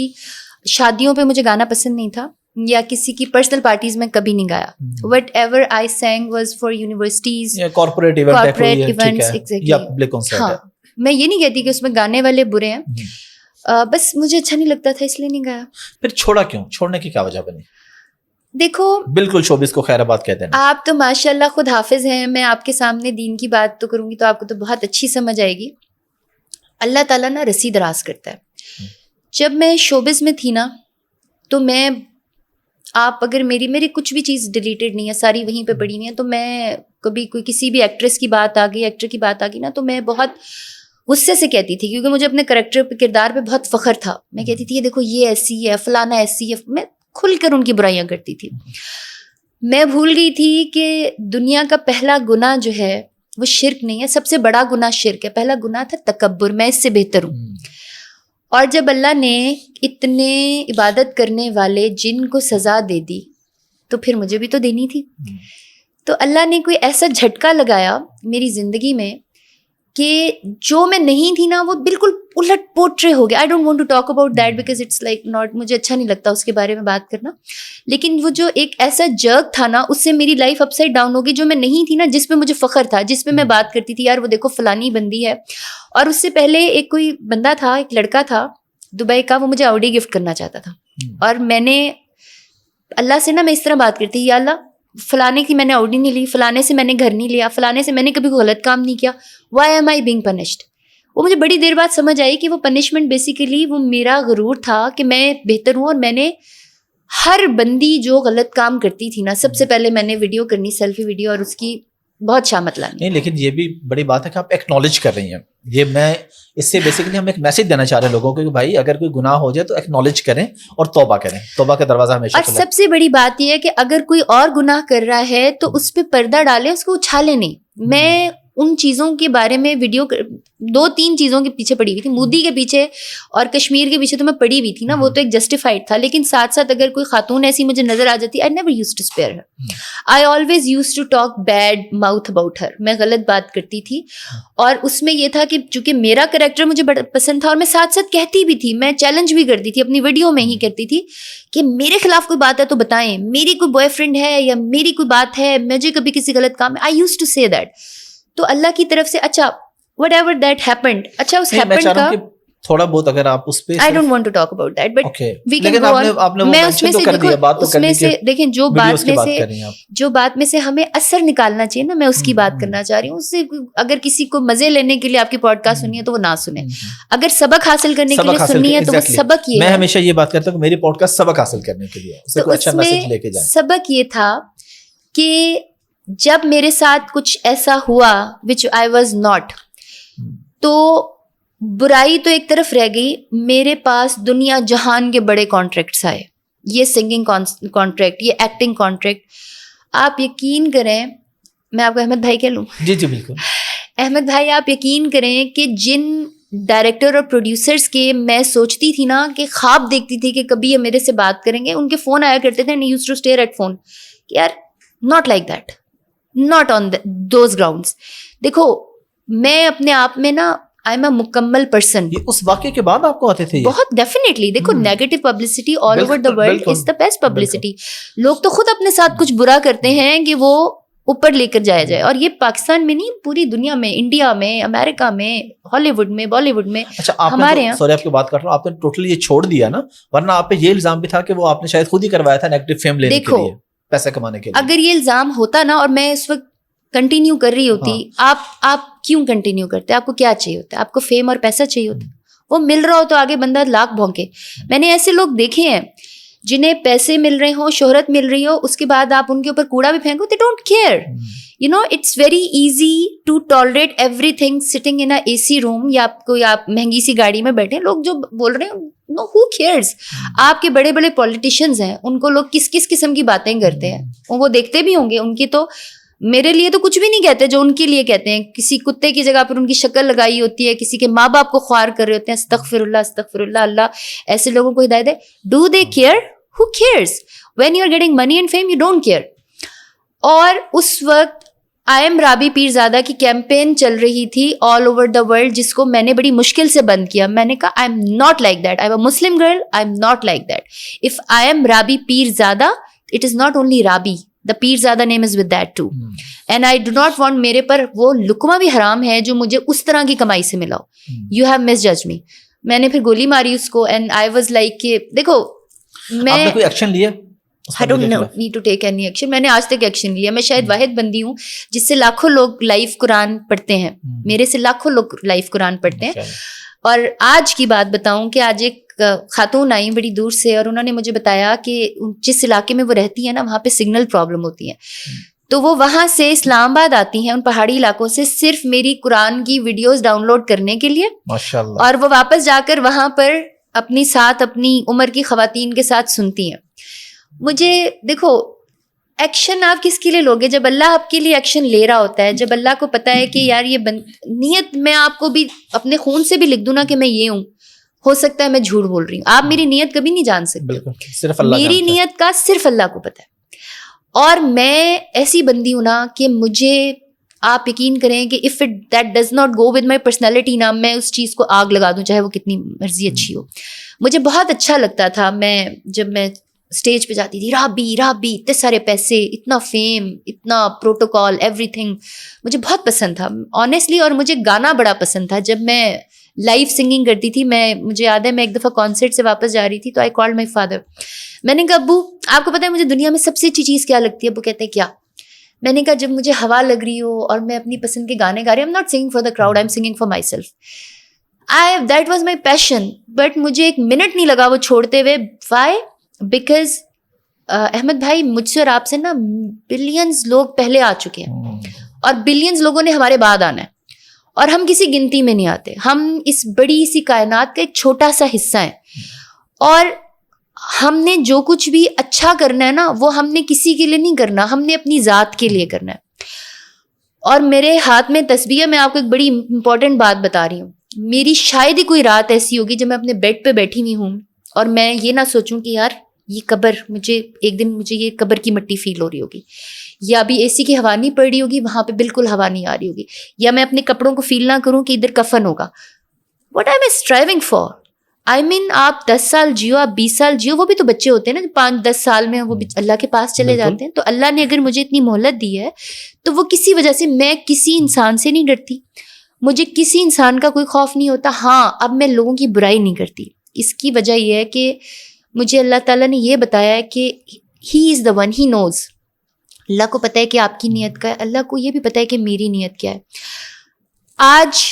شادیوں پہ مجھے گانا پسند نہیں تھا, یا کسی کی پرسنل پارٹیز میں کبھی نہیں گایا. Whatever I sing was for universities, corporate events یا پبلک کنسرٹ. ہاں میں یہ نہیں کہتی کہ اس میں گانے والے برے ہیں, بس مجھے اچھا نہیں لگتا تھا اس لیے نہیں گایا. پھر چھوڑا کیوں؟ چھوڑنے کی کیا وجہ بنی؟ دیکھو بالکل شوبز کو خیر آباد کہتے ہیں. آپ تو ماشاء اللہ خود حافظ ہیں, میں آپ کے سامنے دین کی بات تو کروں گی تو آپ کو تو بہت اچھی سمجھ آئے گی. اللہ تعالیٰ نا رسی دراز کرتا ہے. جب میں شوبز میں تھی نا, تو میں, آپ اگر میری کچھ بھی چیز ڈیلیٹڈ نہیں ہے, ساری وہیں پہ پڑی ہوئی ہیں. تو میں کبھی کوئی کسی بھی ایکٹریس کی بات آ گئی, ایکٹر کی بات آ گئی نا, تو میں بہت غصے سے کہتی تھی, کیونکہ مجھے اپنے کریکٹر پہ, کردار پہ بہت فخر تھا. میں کہتی تھی یہ دیکھو یہ ایسی ہے, فلانا ایسی ہے. میں کھل کر ان کی برائیاں کرتی تھی. میں بھول گئی تھی کہ دنیا کا پہلا گناہ جو ہے وہ شرک نہیں ہے, سب سے بڑا گناہ شرک ہے. پہلا گناہ تھا تکبر, میں اس سے بہتر ہوں. اور جب اللہ نے اتنے عبادت کرنے والے جن کو سزا دے دی, تو پھر مجھے بھی تو دینی تھی. تو اللہ نے کوئی ایسا جھٹکا لگایا میری زندگی میں کہ جو میں نہیں تھی نا, وہ بالکل الٹ پورٹرے ہو گیا. I don't want to talk about that because it's like not, مجھے اچھا نہیں لگتا اس کے بارے میں بات کرنا. لیکن وہ جو ایک ایسا جرک تھا نا, اس سے میری لائف اپ سائڈ ڈاؤن ہو گئی. جو میں نہیں تھی نا, جس پہ مجھے فخر تھا, جس پہ میں بات کرتی تھی, یار وہ دیکھو فلانی بندی ہے. اور اس سے پہلے ایک کوئی بندہ تھا, ایک لڑکا تھا دبئی کا, وہ مجھے آؤڈی گفٹ کرنا چاہتا تھا. اور میں نے اللہ سے نا, میں اس طرح بات کرتی, یا اللہ فلانے کی میں نے آؤڈی نہیں لی, فلانے سے میں نے گھر نہیں لیا, فلانے سے میں نے کبھی کوئی غلط کام نہیں کیا, why am I being punished. وہ مجھے بڑی دیر بعد سمجھ آئی کہ وہ پنشمنٹ بیسیکلی وہ میرا غرور تھا کہ میں بہتر ہوں. اور میں نے ہر بندی جو غلط کام کرتی تھی نا, سب سے پہلے میں نے ویڈیو کرنی, سیلفی ویڈیو, اور اس کی بہت شامت لانی. نہیں لیکن یہ بھی بڑی بات ہے کہ آپ ایکنالج کر رہی ہیں. یہ میں اس سے بیسیکلی ہم ایک میسج دینا چاہ رہے ہیں لوگوں کو کہ بھائی اگر کوئی گناہ ہو جائے تو ایکنالج کریں اور توبہ کریں. توبہ کا دروازہ ہمیشہ اور سب سے بڑی بات یہ ہے کہ اگر کوئی اور گناہ کر رہا ہے تو اس پہ پردہ ڈالے, اس کو اچھالے نہیں. میں ان چیزوں کے بارے میں ویڈیو 2-3 چیزوں کے پیچھے پڑی ہوئی تھی. مودی کے پیچھے اور کشمیر کے پیچھے تو میں پڑی ہوئی تھی نا, وہ تو ایک جسٹیفائڈ تھا. لیکن ساتھ ساتھ اگر کوئی خاتون ایسی مجھے نظر آ جاتی, I never use to spare her. I always use to talk bad mouth about her. میں غلط بات کرتی تھی, اور اس میں یہ تھا کہ چونکہ میرا کریکٹر مجھے بڑا پسند تھا, اور میں ساتھ ساتھ کہتی بھی تھی, میں چیلنج بھی کرتی تھی اپنی ویڈیو میں ہی کرتی تھی کہ میرے خلاف کوئی بات ہے تو بتائیں, میری کوئی بوائے فرینڈ ہے یا میری کوئی بات ہے, مجھے کبھی کسی غلط کام میں, آئی یوز ٹو سے دیٹ. تو اللہ کی طرف سے اچھا وٹ ایور دیٹ ہیپنڈ, اچھا اس ہیپنڈ کا تھوڑا بہت اگر آپ اس پہ, I don't want to talk about that but we can لیکن گو آپ نے وہ میں اس میں سے دیکھو, اس میں سے دیکھیں جو بات میں سے ہمیں اثر نکالنا چاہیے نا, میں اس کی بات کرنا چاہ رہی ہوں. اس سے اگر کسی کو مزے لینے کے لیے آپ کی پوڈ کاسٹ سنی ہے تو وہ نہ سنیں, اگر سبق حاصل کرنے کے لیے سننی ہے تو وہ سبق یہ ہے. میں ہمیشہ یہ بات کرتا ہوں کہ میری پوڈ کاسٹ سبق حاصل کرنے کے لیے, اس سے کوئی اچھا میسج لے کے جائیں. سبق یہ تھا کہ جب میرے ساتھ کچھ ایسا ہوا which I was not, تو برائی تو ایک طرف رہ گئی, میرے پاس دنیا جہان کے بڑے کانٹریکٹس آئے. یہ سنگنگ کانٹریکٹ, یہ ایکٹنگ کانٹریکٹ. آپ یقین کریں, میں آپ کو احمد بھائی کہہ لوں؟ جی جی بالکل. احمد بھائی آپ یقین کریں کہ جن ڈائریکٹر اور پروڈیوسرس کے میں سوچتی تھی نا کہ خواب دیکھتی تھی کہ کبھی یہ میرے سے بات کریں گے, ان کے فون آیا کرتے تھے, use to stare at phone کہ یار not like that, not on those grounds. دیکھو میں اپنے آپ میں نا آئی ایم اے مکمل پرسن. اس واقعے کے بعد آپ کو آتے تھے بہت ڈیفینیٹلی. دیکھو negative publicity all over the world is the best publicity. لوگ تو خود اپنے ساتھ کچھ برا کرتے ہیں کہ وہ اوپر لے کر جایا جائے, اور یہ پاکستان میں نہیں پوری دنیا میں, انڈیا میں, امریکہ میں, ہالی ووڈ میں, بالی ووڈ میں. اچھا ہمارے یہاں سوری آپ کی بات کر رہا ہوں, آپ نے ٹوٹلی یہ چھوڑ دیا نا, ورنہ آپ پہ یہ الزام بھی تھا کہ وہ آپ نے شاید خود ہی کروایا تھا نیگیٹو فیم لینے کے لیے, پیسے کمانے کے لیے. اگر یہ الزام ہوتا نا اور میں اس وقت کنٹینیو کر رہی ہوتی, آپ کیوں کنٹینیو کرتے؟ آپ کو کیا چاہیے ہوتا ہے؟ آپ کو فیم اور پیسہ چاہیے ہوتا ہے. وہ مل رہا ہو تو آگے بندہ لاکھ بھونکے. میں نے ایسے لوگ دیکھے ہیں جنہیں پیسے مل رہے ہوں, شہرت مل رہی ہو, اس کے بعد آپ ان کے اوپر کوڑا بھی پھینکو, they don't care. You know it's very easy to tolerate everything sitting in A C room, یا آپ مہنگی سی گاڑی میں بیٹھے, لوگ جو بول رہے ہیں نو ہو کیئرز. آپ کے بڑے بڑے پولیٹیشینز ہیں, ان کو لوگ کس کس قسم کی باتیں کرتے ہیں, وہ دیکھتے بھی ہوں گے. ان کی تو میرے لیے تو کچھ بھی نہیں کہتے جو ان کے لیے کہتے ہیں. کسی کتے کی جگہ پر ان کی شکل لگائی ہوتی ہے, کسی کے ماں باپ کو خوار کر رہے ہوتے ہیں. استغفر اللہ استغفر اللہ. اللہ ایسے لوگوں کو ہدایت دے. Do they care? Who cares? When you are getting money and fame you don't care. اور اس وقت آئی ایم رابی پیرزادہ کی کیمپین چل رہی تھی آل اوور دا ورلڈ, جس کو میں نے بڑی مشکل سے بند کیا. میں نے کہا I am not like that, I am a Muslim girl, I am not like that. If I am Rabi Pirzada, it is not only Rabi, the Pirzada name is with that too. And I do not want میرے پر وہ لقمہ بھی حرام ہے جو مجھے اس طرح کی کمائی سے ملا ہو. You have misjudged me. میں نے پھر گولی ماری اس کو, and I was like کہ دیکھو میں آپ نے کوئی ایکشن لیا؟ I don't need to take any action. میں نے آج تک ایکشن لیا. میں شاید واحد بندی ہوں جس سے لاکھوں لوگ لائف قرآن پڑھتے ہیں, میرے سے لاکھوں لوگ لائف قرآن پڑھتے ہیں. اور آج کی بات بتاؤں کہ آج ایک خاتون آئی بڑی دور سے, اور انہوں نے مجھے بتایا کہ جس علاقے میں وہ رہتی ہیں نا, وہاں پہ سگنل پرابلم ہوتی ہے, تو وہ وہاں سے اسلام آباد آتی ہیں, ان پہاڑی علاقوں سے, صرف میری قرآن کی ویڈیوز ڈاؤن لوڈ کرنے کے لیے. ماشاءاللہ. اور وہ واپس جا کر وہاں پر اپنی ساتھ اپنی عمر کی خواتین کے ساتھ سنتی ہیں. مجھے دیکھو ایکشن آپ کس کے لیے لوگے؟ جب اللہ آپ کے لیے ایکشن لے رہا ہوتا ہے, جب اللہ کو پتا ہے کہ یار یہ نیت, میں آپ کو بھی اپنے خون سے بھی لکھ دوں نا کہ میں یہ ہوں, ہو سکتا ہے میں جھوٹ بول رہی ہوں, آپ میری نیت کبھی نہیں جان سکتے. میری نیت کا صرف اللہ کو پتا ہے. اور میں ایسی بندی ہوں نا کہ مجھے آپ یقین کریں کہ if it that does not go with my personality نا, میں اس چیز کو آگ لگا دوں, چاہے وہ کتنی مرضی اچھی ہو. مجھے بہت اچھا لگتا تھا جب میں اسٹیج پہ جاتی تھی, رابی اتنے سارے پیسے, اتنا فیم, اتنا پروٹوکال, ایوری تھنگ مجھے بہت پسند تھا آنیسٹلی. اور مجھے گانا بڑا پسند تھا. جب میں لائیو سنگنگ کرتی تھی, مجھے یاد ہے میں ایک دفعہ کانسرٹ سے واپس جا رہی تھی, تو آئی کالڈ مائی فادر. میں نے کہا ابو آپ کو پتا ہے مجھے دنیا میں سب سے اچھی چیز کیا لگتی ہے؟ ابو کہتے ہیں کیا؟ میں نے کہا جب مجھے ہوا لگ رہی ہو اور میں اپنی پسند کے گانے گا رہی ہوں, آئی am not singing for the crowd, I am singing for my self. That was my passion. But مجھے ایک منٹ نہیں لگا وہ چھوڑتے ہوئے. وائی؟ بیکاز احمد بھائی مجھ سے اور آپ سے نا بلینز لوگ پہلے آ چکے ہیں, اور بلینز لوگوں نے ہمارے بعد آنا ہے اور ہم کسی گنتی میں نہیں آتے. ہم اس بڑی سی کائنات کا ایک چھوٹا سا حصہ ہیں اور ہم نے جو کچھ بھی اچھا کرنا ہے نا وہ ہم نے کسی کے لیے نہیں کرنا, ہم نے اپنی ذات کے لیے کرنا ہے. اور میرے ہاتھ میں تسبیح ہے, میں آپ کو ایک بڑی امپورٹنٹ بات بتا رہی ہوں. میری شاید ہی کوئی رات ایسی ہوگی جب میں اپنے بیڈ پہ بیٹھی ہوئی ہوں اور میں یہ نہ سوچوں کہ یار یہ قبر, مجھے ایک دن مجھے یہ قبر کی مٹی فیل ہو رہی ہوگی, یا ابھی اے سی کی ہوا نہیں پڑ رہی ہوگی, وہاں پہ بالکل ہوا نہیں آ رہی ہوگی, یا میں اپنے کپڑوں کو فیل نہ کروں کہ ادھر کفن ہوگا. What I am striving for. I mean آپ 10 سال جیو, آپ 20 سال جیو, وہ بھی تو بچے ہوتے ہیں نا 5-10 سال میں وہ بھی اللہ کے پاس چلے جاتے ہیں. تو اللہ نے اگر مجھے اتنی مہلت دی ہے تو وہ کسی وجہ سے, میں کسی انسان سے نہیں ڈرتی, مجھے کسی انسان کا کوئی خوف نہیں ہوتا. ہاں اب میں لوگوں کی برائی نہیں کرتی. اس کی وجہ یہ ہے کہ مجھے اللہ تعالیٰ نے یہ بتایا ہے کہ ہی از دا ون, ہی نوز. اللہ کو پتہ ہے کہ آپ کی نیت کا ہے, اللہ کو یہ بھی پتہ ہے کہ میری نیت کیا ہے. آج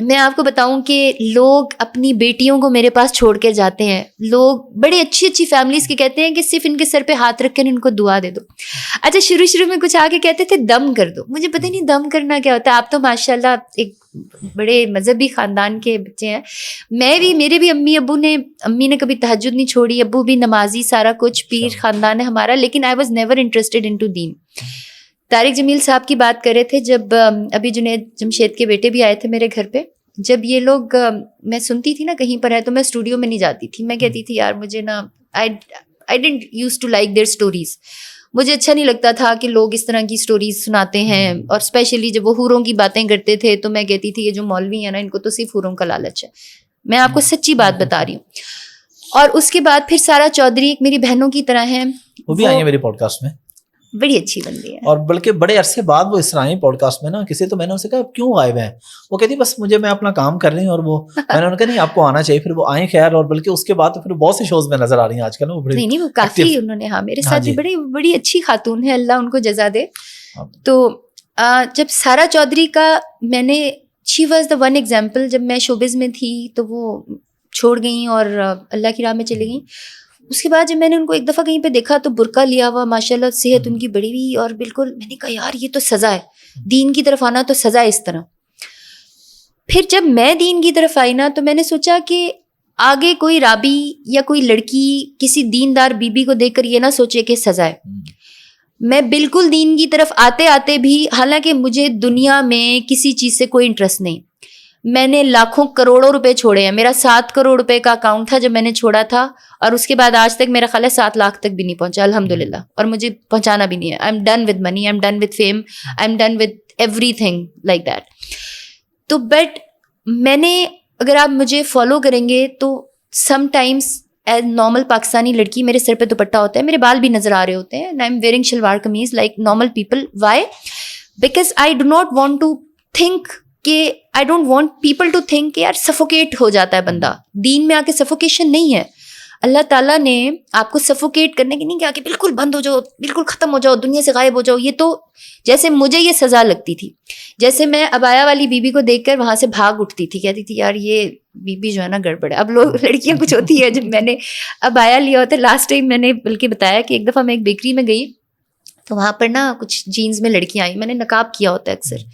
میں آپ کو بتاؤں کہ لوگ اپنی بیٹیوں کو میرے پاس چھوڑ کے جاتے ہیں, لوگ بڑے اچھی فیملیز کے کہتے ہیں کہ صرف ان کے سر پہ ہاتھ رکھ کر ان کو دعا دے دو. اچھا شروع میں کچھ آگے کہتے تھے دم کر دو, مجھے پتہ نہیں دم کرنا کیا ہوتا ہے. آپ تو ماشاءاللہ ایک بڑے مذہبی خاندان کے بچے ہیں, میں بھی, میرے بھی امی نے کبھی تہجد نہیں چھوڑی, ابو بھی نمازی, سارا کچھ پیر خاندان ہے ہمارا, لیکن I was never interested into دین. طارق جمیل صاحب کی بات کر رہے تھے, جب ابھی جنید جمشید کے بیٹے بھی آئے تھے میرے گھر پہ, جب یہ لوگ, میں سنتی تھی نا کہیں پر ہے تو میں اسٹوڈیو میں نہیں جاتی تھی, میں کہتی تھی یار مجھے نا I didn't use to like their stories. مجھے اچھا نہیں لگتا تھا کہ لوگ اس طرح کی اسٹوریز سناتے ہیں, اور اسپیشلی جب وہ حوروں کی باتیں کرتے تھے تو میں کہتی تھی یہ جو مولوی ہیں نا ان کو تو صرف حوروں کا لالچ ہے. میں آپ کو سچی بات بتا رہی ہوں. اور اس کے بعد پھر سارا چودھری ایک میری بہنوں کی طرح ہیں, وہ بھی آئی ہیں میری پوڈ کاسٹ میں, بڑی اچھی بندی ہے. اور بلکہ بڑے عرصے بعد وہ اس طرح آئی پوڈ کاسٹ میں نا, کسی تو میں نے ان سے کہا کیوں آئے ہوئے ہیں, وہ کہتی بس مجھے, میں اپنا کام کر رہی ہوں, اور وہ میں نے ان کا نہیں آپ کو آنا چاہیے. پھر وہ آئیں خیر, اور بلکہ اس کے بعد تو پھر بہت سے شوز میں نظر آ رہی ہیں آج کل. وہ نہیں وہ کافی انہوں نے, ہاں میرے ساتھ بھی بڑی اچھی خاتون ہے, اللہ ان کو جزا دے. تو جب سارا چودھری کا میں نے, she was the one example, جب میں شوبز میں تھی تو وہ چھوڑ گئیں اور اللہ کی راہ میں چلی گئیں. اس کے بعد جب میں نے ان کو ایک دفعہ کہیں پہ دیکھا تو برقع لیا ہوا, ماشاءاللہ صحت ان کی بڑی ہوئی, اور بالکل میں نے کہا یار یہ تو سزا ہے, دین کی طرف آنا تو سزا ہے اس طرح. پھر جب میں دین کی طرف آئی نا تو میں نے سوچا کہ آگے کوئی رابی یا کوئی لڑکی کسی دیندار بی کو دیکھ کر یہ نہ سوچے کہ سزا ہے. میں بالکل دین کی طرف آتے آتے بھی, حالانکہ مجھے دنیا میں کسی چیز سے کوئی انٹرسٹ نہیں, میں نے لاکھوں کروڑوں روپے چھوڑے ہیں. میرا 7 کروڑ روپے کا اکاؤنٹ تھا جب میں نے چھوڑا تھا, اور اس کے بعد آج تک میرا خیال ہے 7 لاکھ تک بھی نہیں پہنچا الحمدللہ, اور مجھے پہنچانا بھی نہیں ہے. I am done with money, I am done with fame, I am done with every thing like that. تو بٹ میں نے, اگر آپ مجھے فالو کریں گے تو some times as normal Pakistani لڑکی میرے سر پہ دوپٹہ ہوتا ہے, میرے بال بھی نظر آ رہے ہوتے ہیں, and I am wearing shalwar kameez like normal people. Why? Because I do not want to think کہ I don't want people to think کہ یار سفوکیٹ ہو جاتا ہے بندہ. دین میں آ کے سفوکیشن نہیں ہے. اللہ تعالیٰ نے آپ کو سفوکیٹ کرنے کی نہیں کہا کہ بالکل بند ہو جاؤ, بالکل ختم ہو جاؤ, دنیا سے غائب ہو جاؤ. یہ تو جیسے مجھے یہ سزا لگتی تھی, جیسے میں ابایا والی بیوی کو دیکھ کر وہاں سے بھاگ اٹھتی تھی, کہتی تھی یار یہ بیوی جو ہے نا گڑبڑ ہے. اب لوگ لڑکیاں کچھ ہوتی ہے, جب میں نے ابایا لیا ہوتا ہے, لاسٹ ٹائم میں نے بلکہ بتایا کہ ایک دفعہ میں ایک بیکری میں گئی تو وہاں پر نا کچھ جینز میں لڑکیاں آئیں, میں نے نقاب کیا ہوتا ہے اکثر,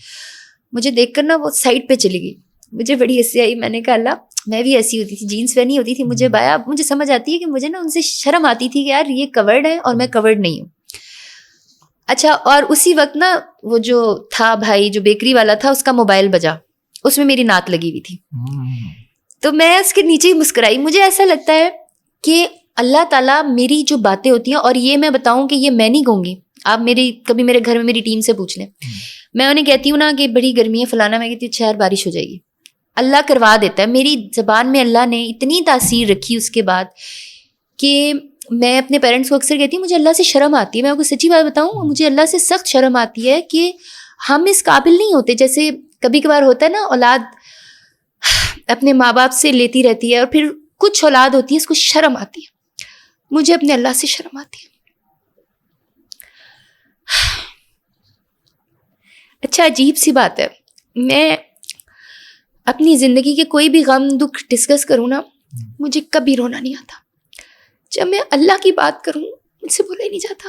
مجھے دیکھ کر نا وہ سائڈ پہ چلی گئی, مجھے بڑی ہنسی آئی. میں نے کہا اللہ میں بھی ایسی ہوتی تھی, جینس پہنی ہوتی تھی مجھے بایا. اب مجھے سمجھ آتی ہے کہ مجھے نا ان سے شرم آتی تھی کہ یار یہ کورڈ ہے اور میں کورڈ نہیں ہوں. اچھا, اور اسی وقت نا وہ جو تھا بھائی جو بیکری والا تھا, اس کا موبائل بجا, اس میں میری نعت لگی ہوئی تھی. تو میں اس کے نیچے ہی مسکرائی. مجھے ایسا لگتا ہے کہ اللہ تعالیٰ میری جو باتیں ہوتی ہیں, اور یہ میں بتاؤں کہ یہ میں نہیں کہوں گی, آپ کبھی میرے گھر میں میری ٹیم سے پوچھ لیں, میں انہیں کہتی ہوں نا کہ بڑی گرمی ہے فلانا, میں کہتی ہوں شہر بارش ہو جائے گی, اللہ کروا دیتا ہے. میری زبان میں اللہ نے اتنی تاثیر رکھی اس کے بعد کہ میں اپنے پیرنٹس کو اکثر کہتی ہوں مجھے اللہ سے شرم آتی ہے. میں آپ کو سچی بات بتاؤں, مجھے اللہ سے سخت شرم آتی ہے کہ ہم اس قابل نہیں ہوتے. جیسے کبھی کبھار ہوتا ہے نا, اولاد اپنے ماں باپ سے لیتی رہتی ہے, اور پھر کچھ اولاد ہوتی ہے اس کو شرم آتی ہے. مجھے اپنے اللہ سے شرم آتی ہے. اچھا عجیب سی بات ہے, میں اپنی زندگی کے کوئی بھی غم دکھ ڈسکس کروں نا, مجھے کبھی رونا نہیں آتا. جب میں اللہ کی بات کروں مجھ سے بولا ہی نہیں جاتا.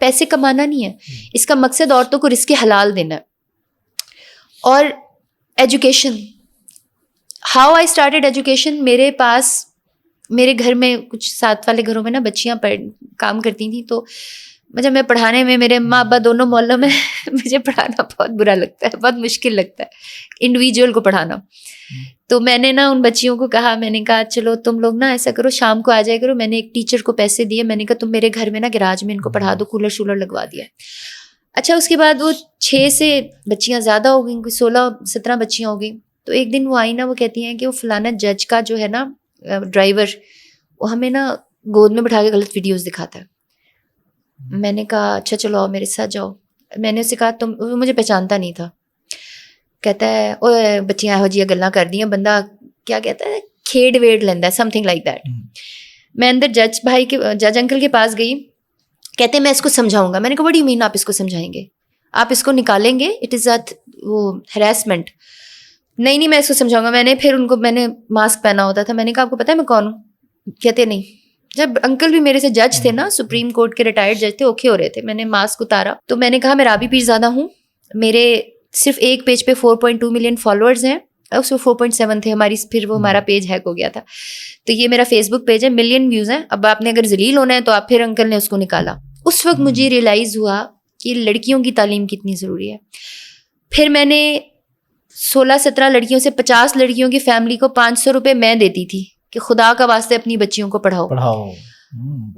پیسے کمانا نہیں ہے, اس کا مقصد عورتوں کو رزق حلال دینا ہے. اور education, how I started education, میرے پاس میرے گھر میں کچھ ساتھ والے گھروں میں نا بچیاں کام کرتی تھیں, تو جب میں پڑھانے میں, میرے ماں ابا دونوں محلوں میں, مجھے پڑھانا بہت برا لگتا ہے, بہت مشکل لگتا ہے انڈیویجول کو پڑھانا. تو میں نے نا ان بچیوں کو کہا, میں نے کہا چلو تم لوگ نا ایسا کرو, شام کو آ جائے کرو. میں نے ایک ٹیچر کو پیسے دیے, میں نے کہا تم میرے گھر میں نا گراج میں ان کو پڑھا دو, کولر شولر لگوا دیا. اچھا اس کے بعد وہ 6 سے بچیاں زیادہ ہو گئیں, کوئی 16-17 بچیاں ہو گئیں. تو ایک دن وہ آئی نا, وہ کہتی ہیں کہ وہ فلانا جج کا جو ہے نا ڈرائیور, وہ ہمیں نا گود میں بٹھا کے غلط ویڈیوز دکھاتا ہے. میں نے کہا اچھا چلو آؤ میرے ساتھ جاؤ. میں نے اسے کہا تم, مجھے پہچانتا نہیں تھا. کہتا ہے اوے بچیاں یہو جہاں گلاں کر دیا, بندہ کیا کہتا ہے کھیڈ ویڈ لینا ہے, سم تھنگ لائک دیٹ. میں اندر جج انکل کے پاس گئی. کہتے ہیں میں اس کو سمجھاؤں گا. میں نے کہا وٹ ڈو یو مین آپ اس کو سمجھائیں گے, آپ اس کو نکالیں گے, اٹ از وہ ہراسمنٹ. نہیں میں اس کو سمجھاؤں گا. میں نے پھر ان کو, میں نے ماسک پہنا ہوتا تھا, میں نے کہا آپ کو پتہ ہے میں کون ہوں؟ کہتے نہیں. جب انکل بھی میرے سے جج تھے نا, سپریم کورٹ کے ریٹائرڈ جج تھے, اوکے ہو رہے تھے. میں نے ماسک اتارا تو میں نے کہا میں رابی پیرزادہ ہوں, میرے صرف ایک پیج پہ 4.2 ملین فالوورز ہیں, اس میں 4.7 تھے ہماری, پھر وہ ہمارا پیج ہیک ہو گیا تھا. تو یہ میرا فیس بک پیج ہے, ملین ویوز ہیں. اب آپ نے اگر ذلیل ہونا ہے تو آپ, پھر انکل نے اس کو نکالا. اس وقت مجھے ریئلائز ہوا کہ لڑکیوں کی تعلیم کتنی ضروری ہے. پھر میں نے 16-17 لڑکیوں سے 50 لڑکیوں کی فیملی کو 500 روپے میں دیتی تھی کہ خدا کا واسطے اپنی بچیوں کو پڑھاؤ.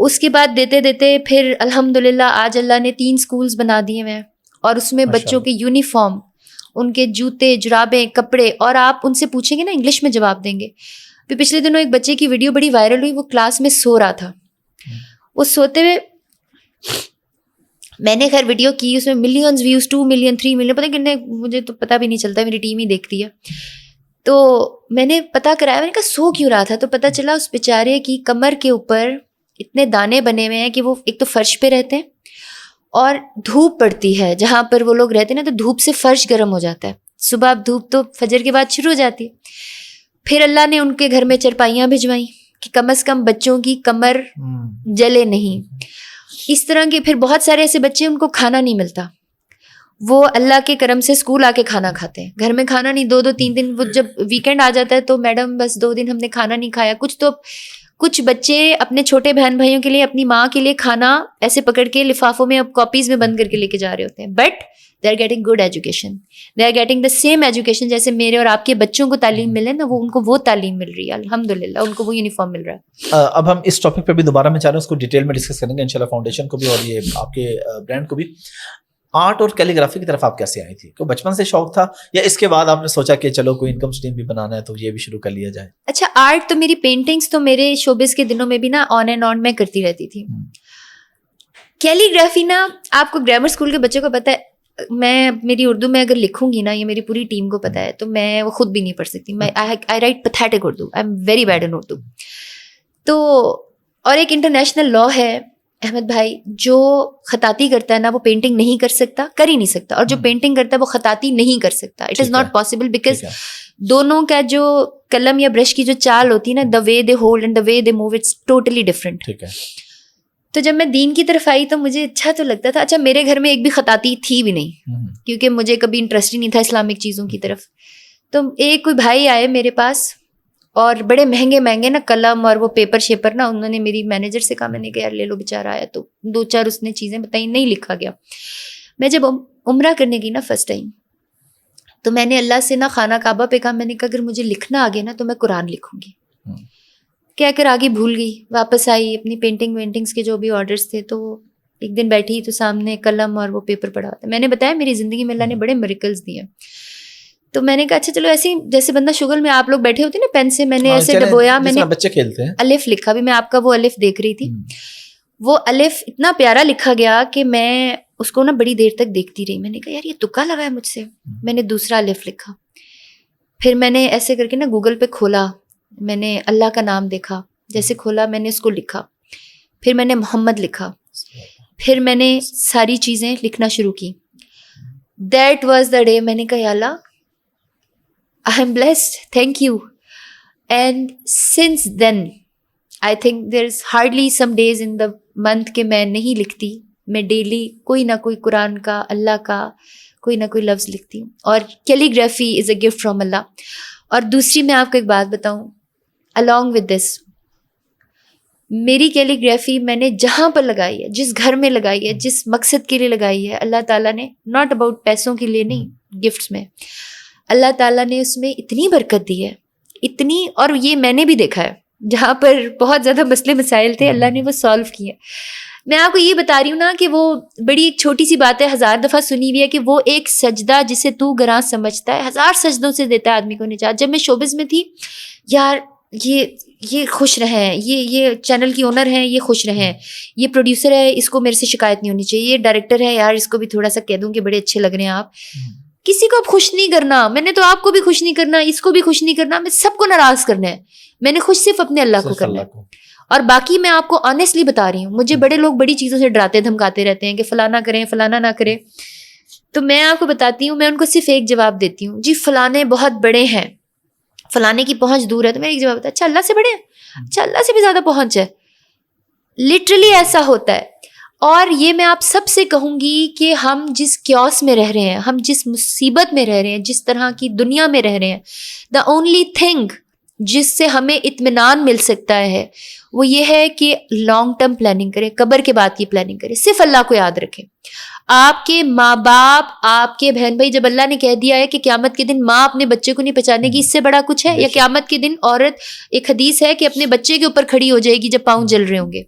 اس کے بعد دیتے دیتے پھر الحمدللہ آج اللہ نے 3 اسکولز بنا دیے ہیں, اور اس میں بچوں کے یونیفارم, ان کے جوتے, جرابیں, کپڑے, اور آپ ان سے پوچھیں گے نا انگلش میں جواب دیں گے. پھر پچھلے دنوں ایک بچے کی ویڈیو بڑی وائرل ہوئی, وہ کلاس میں سو رہا تھا. وہ سوتے ہوئے, میں نے خیر ویڈیو کی, اس میں ملینز ویوز, 2 ملین 3 ملین, پتہ کتنے, مجھے تو پتہ بھی نہیں چلتا, میری ٹیم ہی دیکھتی ہے. تو میں نے پتہ کرایا, میں نے کہا سو کیوں رہا تھا, تو پتہ چلا اس بیچارے کی کمر کے اوپر اتنے دانے بنے ہوئے ہیں کہ وہ ایک تو فرش پہ رہتے ہیں, اور دھوپ پڑتی ہے جہاں پر وہ لوگ رہتے ہیں نا, تو دھوپ سے فرش گرم ہو جاتا ہے. صبح اب دھوپ تو فجر کے بعد شروع ہو جاتی ہے. پھر اللہ نے ان کے گھر میں چرپائیاں بھجوائیں کہ کم از کم بچوں کی کمر جلے نہیں. اس طرح کے پھر بہت سارے ایسے بچے, ان کو کھانا نہیں ملتا, وہ اللہ کے کرم سے اسکول آ کے کھانا کھاتے ہیں, گھر میں کھانا نہیں, 2-3 دن. وہ جب ویکینڈ آ جاتا ہے تو میڈم بس 2 دن ہم نے کھانا نہیں کھایا. کچھ بچے اپنے چھوٹے بہن بھائیوں کے لیے, اپنی ماں کے لیے کھانا ایسے پکڑ کے لفافوں میں, اب کاپیز میں بند کر کے لے کے جا رہے ہوتے ہیں. But they are getting good education, they are getting the same education جیسے میرے اور آپ کے بچوں کو تعلیم ملے نا, وہ ان کو وہ تعلیم مل رہی ہے الحمدللہ, ان کو وہ یونیفارم مل رہا ہے. اب ہم اس ٹاپک پہ بھی دوبارہ میں چاہ رہا ہوں اس کو ڈیٹیل میں ڈسکس کریں گے انشاءاللہ, فاؤنڈیشن کو بھی اور یہ آپ کے برانڈ کو بھی. آرٹ اور کیلیگرافی کی طرف آپ کیسے آئی تھی؟ کوئی بچپن سے شوق تھا یا اس کے بعد آپ نے سوچا کہ چلو کوئی انکم اسٹریم بھی بنانا ہے تو یہ بھی شروع کر لیا جائے؟ اچھا آرٹ تو میری پینٹنگز تو میرے شوبز کے دنوں میں بھی نا آن اینڈ آن میں کرتی رہتی تھی. کیلیگرافی نا آپ کو گرامر اسکول کے بچوں کو پتہ ہے, میں میری اردو میں اگر لکھوں گی نا, یہ میری پوری ٹیم کو پتہ ہے, تو میں وہ خود بھی نہیں پڑھ سکتی. میں I write pathetic Urdu, I am very bad in Urdu. تو اور ایک انٹرنیشنل لا ہے احمد بھائی, جو خطاطی کرتا ہے نا وہ پینٹنگ نہیں کر سکتا, کر ہی نہیں سکتا, اور جو پینٹنگ کرتا ہے وہ خطاطی نہیں کر سکتا. It is not possible, because دونوں کا جو قلم یا برش کی جو چال ہوتی ہے نا, the way they hold and the way they move, it's totally different. تو جب میں دین کی طرف آئی تو مجھے اچھا تو لگتا تھا. اچھا میرے گھر میں ایک بھی خطاطی تھی بھی نہیں, کیونکہ مجھے کبھی انٹرسٹ ہی نہیں تھا اسلامک چیزوں کی طرف. تو ایک کوئی بھائی آئے میرے پاس, اور بڑے مہنگے نا قلم اور وہ پیپر شیپر نا, انہوں نے میری مینیجر سے کہا, میں نے کہا یار لے لو, بیچارہ آیا تو 2-4 اس نے چیزیں بتائیں, نہیں لکھا گیا. میں جب عمرہ کرنے گئی نا فرسٹ ٹائم, تو میں نے اللہ سے نا خانہ کعبہ پہ کہا, میں نے کہا اگر مجھے لکھنا آ گیا نا تو میں قرآن لکھوں گی. کہہ کر آگے بھول گئی, واپس آئی اپنی پینٹنگس کے جو بھی آرڈرس تھے, تو ایک دن بیٹھی تو سامنے قلم اور وہ پیپر پڑا ہوتا. میں نے بتایا میری زندگی میں اللہ نے بڑے میریکلز دیے. تو میں نے کہا اچھا چلو ایسے جیسے بندہ شغل میں آپ لوگ بیٹھے ہوتے نا پین سے, میں نے ایسے ڈبویا, میں نے بچے کھیلتے ہیں الف لکھا. بھی میں آپ کا وہ الف دیکھ رہی تھی, وہ الف اتنا پیارا لکھا گیا کہ میں اس کو نا بڑی دیر تک دیکھتی رہی. میں نے کہا یار یہ تکا لگا ہے مجھ سے. میں نے دوسرا الف لکھا, پھر میں نے ایسے کر کے نا گوگل پہ کھولا, میں نے اللہ کا نام دیکھا, جیسے کھولا میں نے اس کو لکھا, پھر میں نے محمد لکھا, پھر میں نے ساری چیزیں لکھنا شروع کی. دیٹ واز دا ڈے میں نے کہا یا اللہ I am blessed, thank you. And since then, I think there's hardly some days in the month کہ میں نہیں لکھتی, میں ڈیلی کوئی نہ کوئی قرآن کا, اللہ کا کوئی نہ کوئی لفظ لکھتی ہوں, اور calligraphy is a gift from Allah. اور دوسری میں آپ کو ایک بات بتاؤں, along with this, میری کیلیگرافی میں نے جہاں پر لگائی ہے, جس گھر میں لگائی ہے, جس مقصد کے لیے لگائی ہے, اللہ تعالیٰ نے, ناٹ اباؤٹ پیسوں کے لیے نہیں, گفٹس میں, اللہ تعالیٰ نے اس میں اتنی برکت دی ہے, اتنی, اور یہ میں نے بھی دیکھا ہے جہاں پر بہت زیادہ مسئلے مسائل تھے, اللہ نے وہ سالو کیے. میں آپ کو یہ بتا رہی ہوں نا کہ وہ بڑی ایک چھوٹی سی بات ہے, 1000 دفعہ سنی ہوئی ہے, کہ وہ ایک سجدہ جسے تو گراں سمجھتا ہے 1000 سجدوں سے دیتا ہے آدمی کو نجات. جب میں شوبز میں تھی, یار یہ خوش رہیں, یہ چینل کی اونر ہیں, یہ خوش رہیں, یہ پروڈیوسر ہے, اس کو میرے سے شکایت نہیں ہونی چاہیے, یہ ڈائریکٹر ہے, یار اس کو بھی تھوڑا سا کہہ دوں کہ بڑے اچھے لگ رہے ہیں آپ. کسی کو اب خوش نہیں کرنا, میں نے تو آپ کو بھی خوش نہیں کرنا, اس کو بھی خوش نہیں کرنا, میں سب کو ناراض کرنا ہے. میں نے خوش صرف اپنے اللہ کو کرنا ہے. اور باقی میں آپ کو آنیسٹلی بتا رہی ہوں, مجھے بڑے لوگ بڑی چیزوں سے ڈراتے دھمکاتے رہتے ہیں کہ فلانا کریں, فلانا نہ کریں. تو میں آپ کو بتاتی ہوں, میں ان کو صرف ایک جواب دیتی ہوں, جی فلانے بہت بڑے ہیں, فلانے کی پہنچ دور ہے, تو میں ایک جواب بتا, اچھا اللہ سے بڑے ہیں, اچھا اللہ سے بھی زیادہ پہنچ ہے. لٹرلی ایسا ہوتا ہے. اور یہ میں آپ سب سے کہوں گی کہ ہم جس کیوس میں رہ رہے ہیں, ہم جس مصیبت میں رہ رہے ہیں, جس طرح کی دنیا میں رہ رہے ہیں, دا اونلی تھنگ جس سے ہمیں اطمینان مل سکتا ہے وہ یہ ہے کہ لانگ ٹرم پلاننگ کریں, قبر کے بعد کی پلاننگ کریں, صرف اللہ کو یاد رکھیں. آپ کے ماں باپ, آپ کے بہن بھائی, جب اللہ نے کہہ دیا ہے کہ قیامت کے دن ماں اپنے بچے کو نہیں پہچانے گی, اس سے بڑا کچھ ہے؟ یا قیامت کے دن عورت, ایک حدیث ہے کہ اپنے بچے کے اوپر کھڑی ہو جائے گی جب پاؤں جل رہے ہوں گے.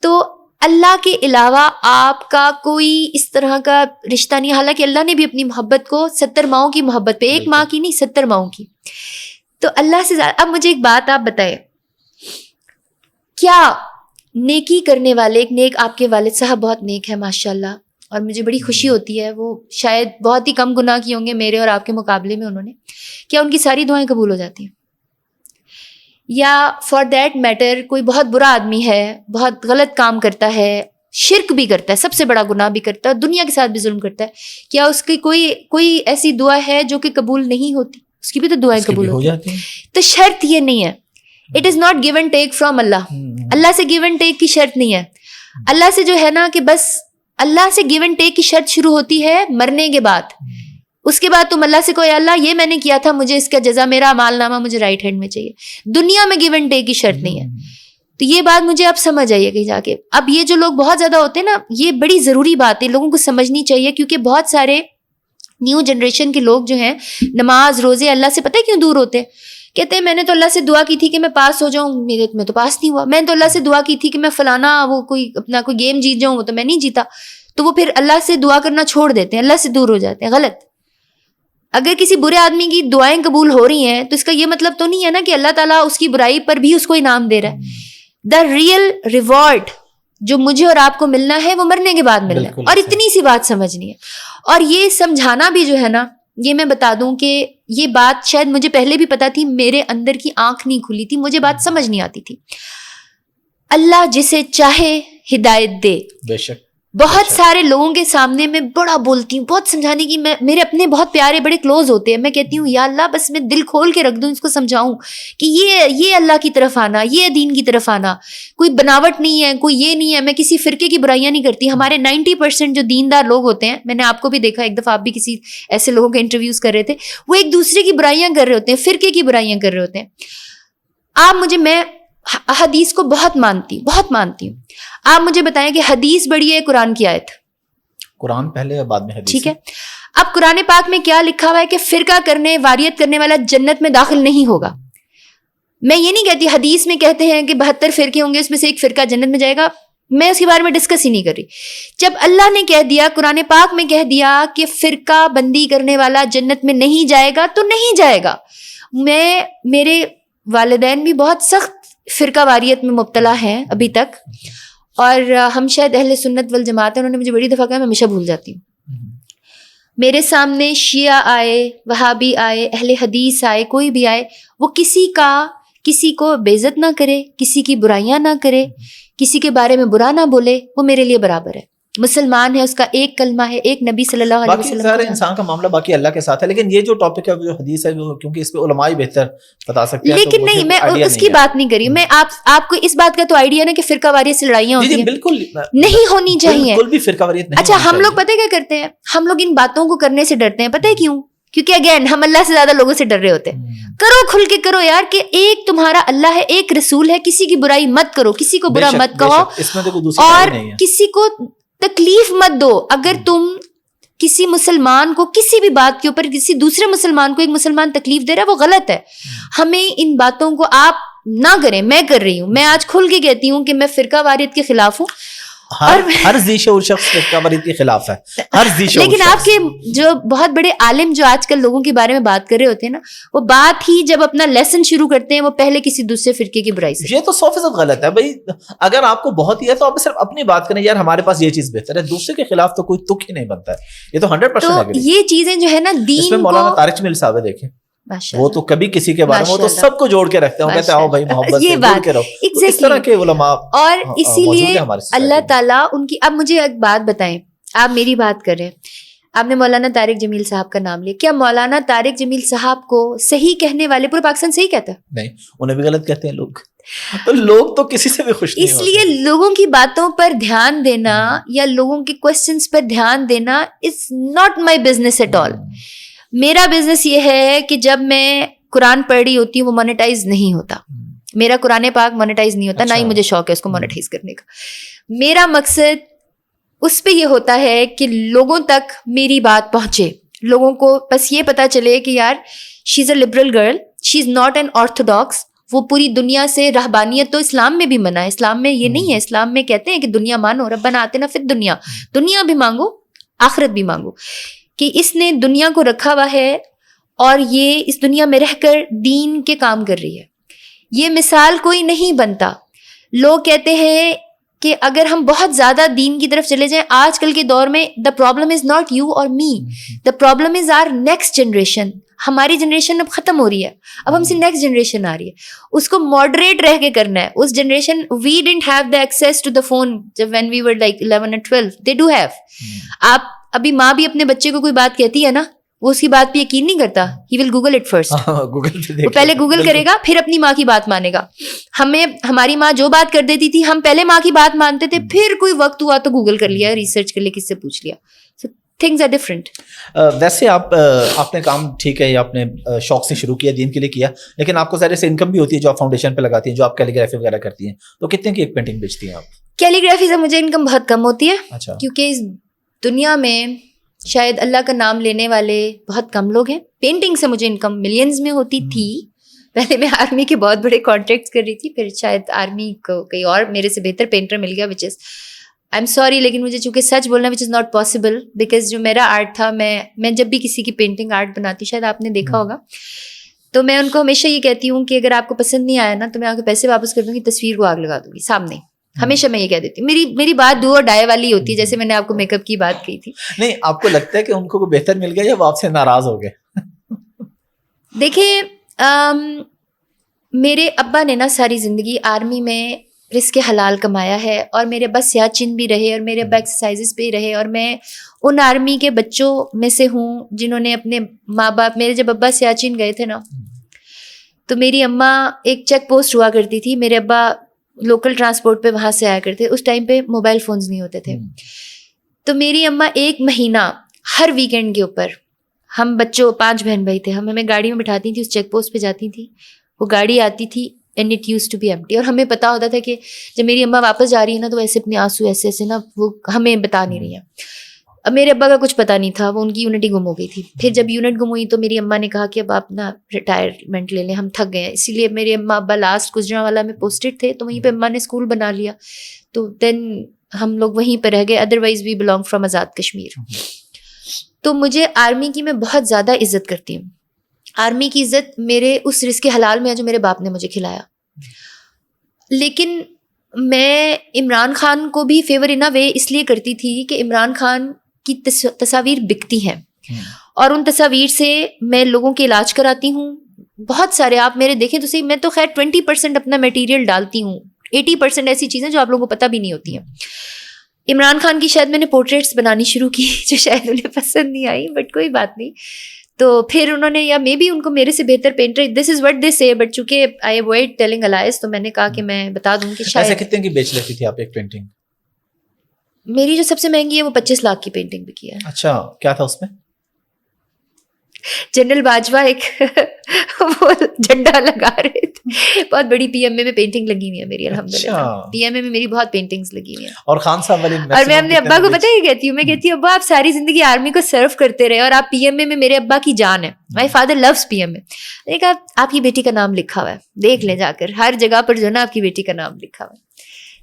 تو اللہ کے علاوہ آپ کا کوئی اس طرح کا رشتہ نہیں. حالانکہ اللہ نے بھی اپنی محبت کو 70 ماؤں کی محبت پہ, ایک ماں کی نہیں 70 ماؤں کی. تو اللہ سے زیادہ. اب مجھے ایک بات آپ بتائیں, کیا نیکی کرنے والے, ایک نیک, آپ کے والد صاحب بہت نیک ہے ماشاء اللہ, اور مجھے بڑی خوشی ہوتی ہے, وہ شاید بہت ہی کم گناہ کیے ہوں گے میرے اور آپ کے مقابلے میں انہوں نے, کیا ان کی ساری دعائیں قبول ہو جاتی ہیں؟ یا فار دیٹ میٹر کوئی بہت برا آدمی ہے, بہت غلط کام کرتا ہے, شرک بھی کرتا ہے, سب سے بڑا گناہ بھی کرتا ہے, دنیا کے ساتھ بھی ظلم کرتا ہے, کیا اس کی کوئی ایسی دعا ہے جو کہ قبول نہیں ہوتی؟ اس کی بھی تو دعائیں قبول ہو جاتی ہیں. تو شرط یہ نہیں ہے, it is not give and take from Allah. Allah سے گیو اینڈ ٹیک کی شرط نہیں ہے. اللہ سے جو ہے نا کہ بس اللہ سے گیو اینڈ ٹیک کی شرط شروع ہوتی ہے مرنے کے بعد. اس کے بعد تم اللہ سے کوئی, اللہ یہ میں نے کیا تھا, مجھے اس کا جزا, میرا اعمال نامہ مجھے رائٹ ہینڈ میں چاہیے. دنیا میں گیو اینڈ ٹیک کی شرط نہیں ہے. تو یہ بات مجھے آپ سمجھ آئیے کہیں جا کے. اب یہ جو لوگ بہت زیادہ ہوتے ہیں نا, یہ بڑی ضروری بات ہے, لوگوں کو سمجھنی چاہیے, کیونکہ بہت سارے نیو جنریشن کے لوگ جو ہیں نماز روزے اللہ سے پتہ ہے کیوں دور ہوتے ہیں؟ کہتے ہیں میں نے تو اللہ سے دعا کی تھی کہ میں پاس ہو جاؤں, میرے میں تو پاس نہیں ہوا. میں نے تو اللہ سے دعا کی تھی کہ میں فلانا وہ کوئی اپنا کوئی گیم جیت جاؤں, وہ تو میں نہیں جیتا. تو وہ پھر اللہ سے دعا کرنا چھوڑ دیتے ہیں, اللہ سے دور ہو جاتے ہیں. غلط. اگر کسی برے آدمی کی دعائیں قبول ہو رہی ہیں تو اس کا یہ مطلب تو نہیں ہے نا کہ اللہ تعالیٰ اس کی برائی پر بھی اس کو انعام دے رہا ہے. دا ریئل ریوارڈ جو مجھے اور آپ کو ملنا ہے وہ مرنے کے بعد ملنا ہے. اور اتنی سی بات سمجھنی ہے. اور یہ سمجھانا بھی جو ہے نا, یہ میں بتا دوں کہ یہ بات شاید مجھے پہلے بھی پتا تھی, میرے اندر کی آنکھ نہیں کھلی تھی, مجھے بات سمجھ نہیں آتی تھی. اللہ جسے چاہے ہدایت دے. بے شک. بہت سارے لوگوں کے سامنے میں بڑا بولتی ہوں, بہت سمجھانے کی, میرے اپنے بہت پیارے بڑے کلوز ہوتے ہیں, میں کہتی ہوں یا اللہ بس میں دل کھول کے رکھ دوں, اس کو سمجھاؤں کہ یہ اللہ کی طرف آنا, یہ دین کی طرف آنا, کوئی بناوٹ نہیں ہے, کوئی یہ نہیں ہے. میں کسی فرقے کی برائیاں نہیں کرتی. ہمارے 90% جو دیندار لوگ ہوتے ہیں, میں نے آپ کو بھی دیکھا, ایک دفعہ آپ بھی کسی ایسے لوگوں کے انٹرویوز کر رہے تھے, وہ ایک دوسرے کی برائیاں کر رہے ہوتے ہیں, فرقے کی برائیاں کر رہے ہوتے ہیں. میں حدیث کو بہت مانتی ہوں. آپ مجھے بتائیں کہ حدیث بڑی ہے قرآن کی آیت؟ قرآن پہلے بعد میں حدیث. ٹھیک ہے. اب قرآن پاک میں کیا لکھا ہوا ہے کہ فرقہ کرنے, واریت کرنے والا جنت میں داخل نہیں ہوگا. میں یہ نہیں کہتی, حدیث میں کہتے ہیں کہ 72 فرقے ہوں گے, اس میں سے ایک فرقہ جنت میں جائے گا, میں اس کے بارے میں ڈسکس ہی نہیں کر رہی. جب اللہ نے کہہ دیا, قرآن پاک میں کہہ دیا کہ فرقہ بندی کرنے والا جنت میں نہیں جائے گا تو نہیں جائے گا. میرے والدین بھی بہت سخت فرقہ واریت میں مبتلا ہیں ابھی تک, اور ہم شاید اہل سنت والجماعت ہیں. انہوں نے مجھے بڑی دفعہ کہا, میں ہمیشہ بھول جاتی ہوں. میرے سامنے شیعہ آئے, وہابی آئے, اہل حدیث آئے, کوئی بھی آئے, وہ کسی کو بے عزت نہ کرے, کسی کی برائیاں نہ کرے, کسی کے بارے میں برا نہ بولے, وہ میرے لیے برابر ہے. مسلمان ہے اس کا ایک کلمہ ہے, ایک نبی صلی اللہ علیہ باقی وسلم. ظاہر انسان کا معاملہ باقی اللہ کے ساتھ ہے, لیکن یہ جو ٹاپک ہے جو حدیث ہے وہ کیونکہ اس پہ علماء ہی بہتر بتا سکتے ہیں. لیکن نہیں, میں اس کی بات نہیں کری, میں آپ کو اس بات کا تو آئیڈیا نا کہ فرقہ واریت سے لڑائیاں ہوتی ہیں, بالکل نہیں ہونی چاہیے, بالکل بھی فرقہ واریت نہیں. اچھا ہم لوگ پتہ کیا کرتے ہیں, ہم لوگ ان باتوں کو کرنے سے ڈرتے ہیں, پتہ ہے کیوں؟ کیونکہ اگین ہم اللہ سے زیادہ لوگوں سے ڈر رہے ہوتے ہیں. کرو کھل کے کرو یار, کہ ایک تمہارا اللہ ہے, ایک رسول ہے, کسی کی برائی مت کرو, کسی کو برا مت کہو, اور کسی کو تکلیف مت دو. اگر تم کسی مسلمان کو کسی بھی بات کے اوپر کسی دوسرے مسلمان کو ایک مسلمان تکلیف دے رہا ہے, وہ غلط ہے. ہمیں ان باتوں کو آپ نہ کریں. میں کر رہی ہوں, میں آج کھل کے کہتی ہوں کہ میں فرقہ واریت کے خلاف ہوں. ہر ذی شعور شخص فرقہ واریت کے خلاف ہے, ہر ذی شعور. لیکن آپ کے جو بہت بڑے عالم جو آج کل لوگوں کے بارے میں بات کر رہے ہوتے ہیں نا, وہ بات ہی جب اپنا لیسن شروع کرتے ہیں وہ پہلے کسی دوسرے فرقے کی برائی سے. یہ تو 100% غلط ہے بھائی. اگر آپ کو بہت ہی ہے تو آپ صرف اپنی بات کریں, یار ہمارے پاس یہ چیز بہتر ہے, دوسرے کے خلاف تو کوئی تک ہی نہیں بنتا ہے. یہ تو 100% ہے. یہ چیزیں جو ہے نا دین اس میں مولانا طارق جمیل صاحب دیکھیں, وہ تو کبھی کسی کے بارے میں, وہ تو سب کو جوڑ کے رکھتے ہیں, کہتے ہیں آؤ بھائی محبت سے جوڑ کے رہو. اس طرح کے علماء اور اسی لیے اللہ تعالیٰ ان کی. اب مجھے ایک بات بتائیں, آپ میری بات کر رہے ہیں, آپ نے مولانا طارق جمیل صاحب کا نام لیا, کیا مولانا طارق جمیل صاحب کو صحیح کہنے والے پورے پاکستان صحیح کہتا ہے؟ نہیں, انہیں بھی غلط کہتے ہیں لوگ. تو لوگ تو کسی سے بھی خوش نہیں ہوتے. اس لیے لوگوں کی باتوں پر دھیان دینا یا لوگوں کے کوسچنس پر دھیان دینا is not my business at all. میرا بزنس یہ ہے کہ جب میں قرآن پڑھ رہی ہوتی ہوں وہ مونیٹائز نہیں ہوتا, میرا قرآن پاک مونیٹائز نہیں ہوتا, نہ ہی مجھے شوق ہے اس کو مونیٹائز کرنے کا. میرا مقصد اس پہ یہ ہوتا ہے کہ لوگوں تک میری بات پہنچے, لوگوں کو بس یہ پتا چلے کہ یار she is a liberal girl, she is not an orthodox. وہ پوری دنیا سے رہبانیت تو اسلام میں بھی منع ہے, اسلام میں یہ نہیں ہے. اسلام میں کہتے ہیں کہ دنیا مانو, ربنا آتنا فی الدنیا, دنیا بھی مانگو آخرت بھی مانگو, کہ اس نے دنیا کو رکھا ہوا ہے اور یہ اس دنیا میں رہ کر دین کے کام کر رہی ہے. یہ مثال کوئی نہیں بنتا. لوگ کہتے ہیں کہ اگر ہم بہت زیادہ دین کی طرف چلے جائیں, آج کل کے دور میں the problem is not you or me, the problem is our next generation. ہماری جنریشن اب ختم ہو رہی ہے, اب ہم سے نیکسٹ جنریشن آ رہی ہے, اس کو ماڈریٹ رہ کے کرنا ہے. اس generation we didn't have the access to the phone جب when we were like 11 and 12, they do have. آپ ابھی ماں بھی اپنے بچے کو کوئی بات کہتی ہے نا, وہ اس کی بات پہ یقین نہیں کرتا, ہی ول گوگل اٹ فرسٹ. وہ پہلے گوگل کرے گا پھر اپنی ماں کی بات مانے گا. ہمیں ہماری ماں جو بات کر دیتی تھی, ہم پہلے ماں کی بات مانتے تھے, پھر کوئی وقت ہوا تو گوگل کر لیا, ریسرچ کر لیا, کس سے پوچھ لیا. Things are different. ویسے آپ نے کام ٹھیک ہے, آپ نے شوق سے شروع کیا, دین کے لیے کیا, لیکن آپ کو ظاہر سے انکم بھی ہوتی ہے جو آپ فاؤنڈیشن پہ لگاتی ہیں, جو آپ کیلیگرافی وغیرہ کرتی ہیں, تو کتنے کی ایک پینٹنگ بیچتی ہیں آپ؟ کیلیگرافی سے مجھے انکم بہت کم ہوتی ہے. اچھا. کیونکہ اس دنیا میں شاید اللہ کا نام لینے والے بہت کم لوگ ہیں. پینٹنگ سے مجھے انکم ملینز میں ہوتی تھی. پہلے میں آرمی کے بہت بڑے کانٹریکٹس کر رہی تھی, پھر شاید آرمی کو کہیں اور میرے سے بہتر پینٹر مل گیا, وچ از آئی ایم سوری, لیکن مجھے چونکہ سچ بولنا وچ از ناٹ پاسبل, بیکاز جو میرا آرٹ تھا, میں جب بھی کسی کی پینٹنگ آرٹ بناتی, شاید آپ نے دیکھا ہوگا, تو میں ان کو ہمیشہ یہ کہتی ہوں کہ اگر آپ کو پسند نہیں آیا نا تو میں آپ کے پیسے واپس کر دوں گی, تصویر کو آگ لگا دوں گی سامنے. ہمیشہ میں یہ کہہ دیتی ہوں, میری بات دو اور ڈائے والی ہوتی ہے, جیسے میں نے آپ کو میک اپ کی بات کی تھی. نہیں, آپ کو لگتا ہے کہ ان کو کوئی بہتر مل گیا یا وہ آپ سے ناراض ہو گئے؟ دیکھیں, میرے ابا نے نا ساری زندگی آرمی میں رزق حلال کمایا ہے, اور میرے ابا سیاچن بھی رہے, اور میرے ابا ایکسرسائزز پہ ہی رہے, اور میں ان آرمی کے بچوں میں سے ہوں جنہوں نے اپنے ماں باپ, میرے جب ابا سیاچن گئے تھے نا, تو میری اماں ایک چیک پوسٹ ہوا کرتی تھی, میرے ابا لوکل ٹرانسپورٹ پہ وہاں سے آیا کرتے. اس ٹائم پہ موبائل فونز نہیں ہوتے تھے, تو میری اماں ایک مہینہ ہر ویکینڈ کے اوپر, ہم بچوں 5 بہن بھائی تھے, ہمیں گاڑی میں بٹھاتی تھی, اس چیک پوسٹ پہ جاتی تھی, وہ گاڑی آتی تھی and it use to be empty, اور ہمیں پتا ہوتا تھا کہ جب میری اماں واپس جا رہی ہے نا تو ایسے اپنے آنسو ایسے ایسے نا وہ ہمیں بتا نہیں رہی ہیں. اب میرے ابا کا کچھ پتا نہیں تھا, وہ ان کی یونٹ ہی گم ہو گئی تھی. پھر جب یونٹ گم ہوئی تو میری اماں نے کہا کہ اب آپ نا ریٹائرمنٹ لے لیں, ہم تھک گئے ہیں. اسی لیے میرے اماں ابا لاسٹ گجرانوالہ میں پوسٹڈ تھے, تو وہیں پہ اماں نے اسکول بنا لیا, تو دین ہم لوگ وہیں پہ رہ گئے. Otherwise we belong from Azad Kashmir. تو مجھے آرمی کی میں بہت زیادہ عزت کرتی ہوں. آرمی کی عزت میرے اس رزق حلال میں ہے جو میرے باپ نے مجھے کھلایا. لیکن میں عمران خان کو بھی فیور ان اے وے اس لیے کرتی تھی کہ عمران خان کی تصاویر بکتی ہیں, اور ان تصاویر سے میں لوگوں کے علاج کراتی ہوں. بہت سارے آپ میرے دیکھیں تو صحیح, میں تو خیر 20% اپنا میٹیریل ڈالتی ہوں, 80% ایسی چیزیں جو آپ لوگوں کو پتہ بھی نہیں ہوتی ہیں. عمران خان کی شاید میں نے پورٹریٹس بنانی شروع کی جو شاید انہیں پسند نہیں آئی, بٹ کوئی بات نہیں. تو پھر انہوں نے, یا مے بی ان کو میرے سے بہتر painter, this is what they سے, بٹ چونکہ آئی اوائڈ ٹیلنگ الائز, تو میں نے کہا کہ میں بتا دوں کہ ایسے شاید. کتنے کی بیچ لیتی تھی آپ ایک پینٹنگ؟ میری جو سب سے مہنگی ہے وہ 25 لاکھ کی پینٹنگ بھی کی ہے. اچھا, کیا تھا اس میں؟ جنرل باجوہ ایک وہ جھنڈا لگا رہے تھے. بہت بڑی پی ایم اے میں پینٹنگ لگی ہوئی ہے میری, الحمدللہ. پی ایم اے میں میری بہت پینٹنگز لگی ہوئی ہیں. اور خان صاحب والی, اور میں اپنے ابا کو پتہ ہے کہتی ہوں, میں کہتی ہوں ابا آپ ساری زندگی آرمی کو سرو کرتے رہے اور آپ پی ایم اے میں میرے ابا کی جان ہے. My father loves P M A. میں نے کہا آپ کی بیٹی کا نام لکھا ہوا ہے, دیکھ لیں جا کر, ہر جگہ پر جو ہے نا آپ کی بیٹی کا نام لکھا ہوا ہے.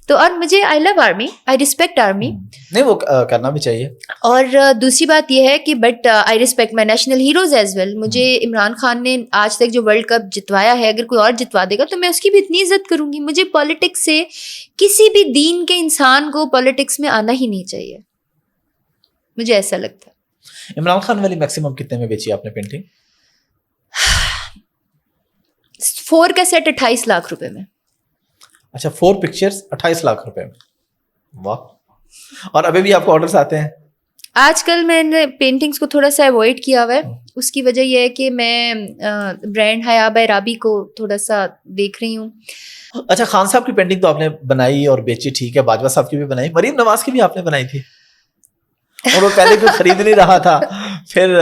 تو اور مجھے آئی لو آرمی, آئی ریسپیکٹ آرمی. نہیں, وہ کرنا بھی چاہیے. اور دوسری بات یہ ہے کہ but I respect my national heroes as well. مجھے عمران خان نے آج تک جو ورلڈ کپ جتوایا ہے, اگر کوئی اور جتوا دے گا تو میں اس کی بھی اتنی عزت کروں گی. مجھے پالیٹکس سے, کسی بھی دین کے انسان کو پالیٹکس میں آنا ہی نہیں چاہیے, مجھے ایسا لگتا ہے. عمران خان والی میکسیمم کتنے میں بیچی آپ نے پینٹنگ؟ 4 کا سیٹ 28 لاکھ روپے میں. اچھا, 4 پکچرز 28 لاکھ روپے میں. واہ. اور ابھی بھی آپ کو آرڈرز آتے ہیں؟ آج کل میں نے پینٹنگس کو تھوڑا سا اوائڈ کیا ہوا ہے. اس کی وجہ یہ ہے کہ میں برانڈ حیا بیرابی کو تھوڑا سا دیکھ رہی ہوں. اچھا, خان صاحب کی پینٹنگ تو آپ نے بنائی اور بیچی, ٹھیک ہے. باجوہ صاحب کی بھی بنائی, مریم نواز کی بھی آپ نے بنائی تھی, اور وہ پہلے کوئی خرید نہیں رہا تھا, پھر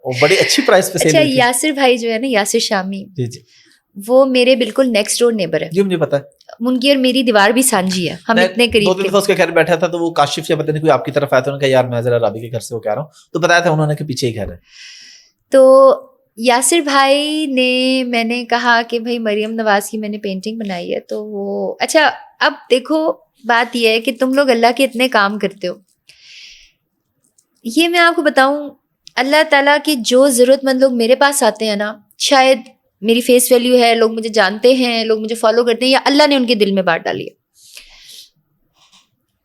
وہ بڑی اچھی پرائز پہ سیل ہوئی تھی. یاسر بھائی جو ہے نا, یاسر شامی, جی جی, وہ میرے بالکل نیکسٹ ڈور نیبر ہے. جی مجھے پتا ہے. ان کی اور میری دیوار بھی سانجھی ہے, ہم اتنے قریب. 2 دن دفعہ اس کے گھر بیٹھا تھا تو وہ کاشف یا پتہ نہیں کوئی آپ کی طرف آیا تھا, انہوں نے کہا یار میں ذرا رابی کے گھر سے وہ کہہ رہا ہوں, تو بتایا تھا انہوں نے کہ پیچھے ہی گھر ہے. تو یاسر بھائی نے, میں نے کہا کہ بھائی مریم نواز کی میں نے پینٹنگ بنائی ہے, تو وہ اچھا اب دیکھو بات یہ ہے کہ تم لوگ اللہ کے اتنے کام کرتے ہو. یہ میں آپ کو بتاؤں, اللہ تعالیٰ کی جو ضرورت مند لوگ میرے پاس آتے ہیں نا, شاید میری فیس ویلیو ہے, لوگ مجھے جانتے ہیں, لوگ مجھے فالو کرتے ہیں, یا اللہ نے ان کے دل میں بات ڈالی ہے.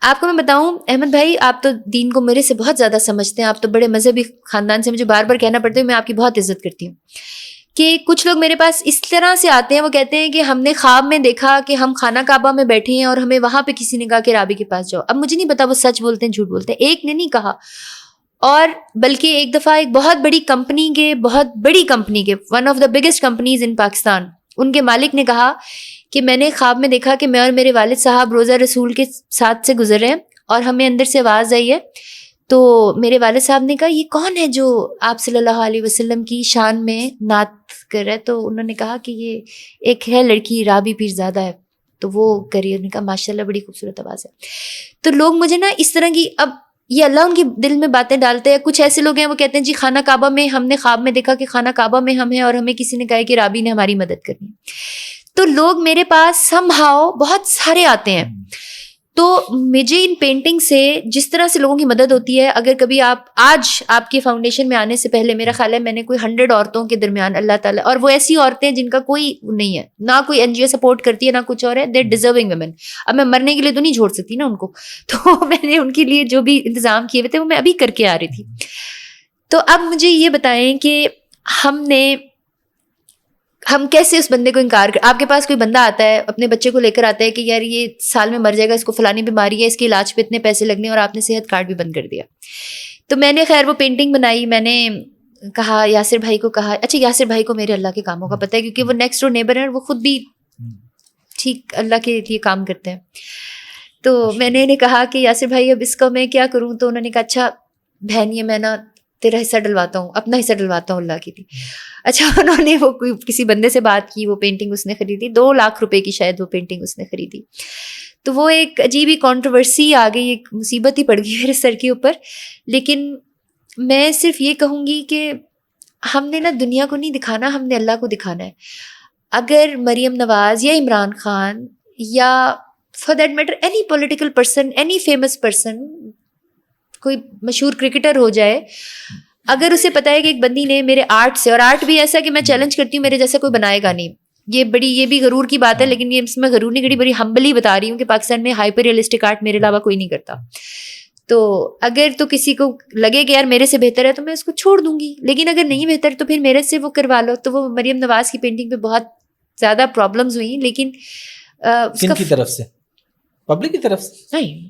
آپ کو میں بتاؤں احمد بھائی, آپ تو دین کو میرے سے بہت زیادہ سمجھتے ہیں, آپ تو بڑے مذہبی خاندان سے, مجھے بار بار کہنا پڑتا ہے, میں آپ کی بہت عزت کرتی ہوں, کہ کچھ لوگ میرے پاس اس طرح سے آتے ہیں, وہ کہتے ہیں کہ ہم نے خواب میں دیکھا کہ ہم خانہ کعبہ میں بیٹھے ہیں اور ہمیں وہاں پہ کسی نے کہا کہ رابی کے پاس جاؤ. اب مجھے نہیں پتا وہ سچ بولتے ہیں جھوٹ بولتے ہیں, ایک نے نہیں کہا, اور بلکہ ایک دفعہ ایک بہت بڑی کمپنی کے one of the biggest companies in Pakistan, ان کے مالک نے کہا کہ میں نے خواب میں دیکھا کہ میں اور میرے والد صاحب روزہ رسول کے ساتھ سے گزر رہے ہیں اور ہمیں اندر سے آواز آئی ہے. تو میرے والد صاحب نے کہا یہ کون ہے جو آپ صلی اللہ علیہ وسلم کی شان میں نعت کر رہا ہے؟ تو انہوں نے کہا کہ یہ ایک ہے لڑکی رابی پیرزادہ ہے, تو وہ کری. انہوں نے کہا ماشاء اللہ بڑی خوبصورت آواز ہے. تو لوگ مجھے نا اس طرح کی, اب یہ اللہ ان کے دل میں باتیں ڈالتے ہیں. کچھ ایسے لوگ ہیں وہ کہتے ہیں جی خانہ کعبہ میں ہم نے خواب میں دیکھا کہ خانہ کعبہ میں ہم ہیں اور ہمیں کسی نے کہا کہ رابی نے ہماری مدد کرنی. تو لوگ میرے پاس somehow بہت سارے آتے ہیں. تو مجھے ان پینٹنگ سے جس طرح سے لوگوں کی مدد ہوتی ہے, اگر کبھی آج آپ کے فاؤنڈیشن میں آنے سے پہلے میرا خیال ہے میں نے کوئی 100 عورتوں کے درمیان اللہ تعالیٰ, اور وہ ایسی عورتیں جن کا کوئی نہیں ہے, نہ کوئی NGO سپورٹ کرتی ہے نہ کچھ اور ہے, دے ڈیزرونگ ویمن. اب میں مرنے کے لیے تو نہیں چھوڑ سکتی نا ان کو, تو میں نے ان کے لیے جو بھی انتظام کیے ہوئے تھے وہ میں ابھی کر کے آ رہی تھی. تو اب مجھے یہ بتائیں کہ ہم کیسے اس بندے کو انکار کر. آپ کے پاس کوئی بندہ آتا ہے, اپنے بچے کو لے کر آتا ہے کہ یار یہ سال میں مر جائے گا, اس کو فلانی بیماری ہے, اس کے علاج پہ اتنے پیسے لگنے, اور آپ نے صحت کارڈ بھی بند کر دیا. تو میں نے خیر وہ پینٹنگ بنائی, میں نے کہا یاسر بھائی کو کہا, اچھا یاسر بھائی کو میرے اللہ کے کاموں کا پتہ ہے کیونکہ وہ نیکسٹ ڈور نیبر ہیں, وہ خود بھی ٹھیک اللہ کے لیے کام کرتے ہیں. تو میں نے انہیں کہا کہ یاسر بھائی اب اس کا میں کیا کروں؟ تو انہوں نے کہا اچھا بہن یہ میں نا تیرا حصہ ڈلواتا ہوں, اپنا حصہ ڈلواتا ہوں اللہ کے لیے. اچھا انہوں نے وہ کسی بندے سے بات کی, وہ پینٹنگ اس نے خریدی, 2 لاکھ روپے کی شاید وہ پینٹنگ اس نے خریدی. تو وہ ایک عجیب ہی کانٹروورسی آ گئی, ایک مصیبت ہی پڑ گئی میرے سر کے اوپر. لیکن میں صرف یہ کہوں گی کہ ہم نے نا دنیا کو نہیں دکھانا, ہم نے اللہ کو دکھانا ہے. اگر مریم نواز یا عمران خان یا for that matter any political person, any famous person, کوئی مشہور کرکٹر ہو جائے, اگر اسے پتا ہے کہ ایک بندی نے میرے آرٹ سے, اور آرٹ بھی ایسا کہ میں چیلنج کرتی ہوں میرے جیسا کوئی بنائے گا نہیں, یہ بھی غرور کی بات ہے, لیکن یہ اس میں غرور نہیں کری, بڑی ہمبلی بتا رہی ہوں کہ پاکستان میں ہائپر ریئلسٹک آرٹ میرے علاوہ کوئی نہیں کرتا. تو اگر تو کسی کو لگے کہ یار میرے سے بہتر ہے تو میں اس کو چھوڑ دوں گی, لیکن اگر نہیں بہتر تو پھر میرے سے وہ کروا لو. تو وہ مریم نواز کی پینٹنگ پہ بہت زیادہ پرابلمز ہوئی, لیکن کن کی طرف سے؟ پبلک کی طرف سے نہیں,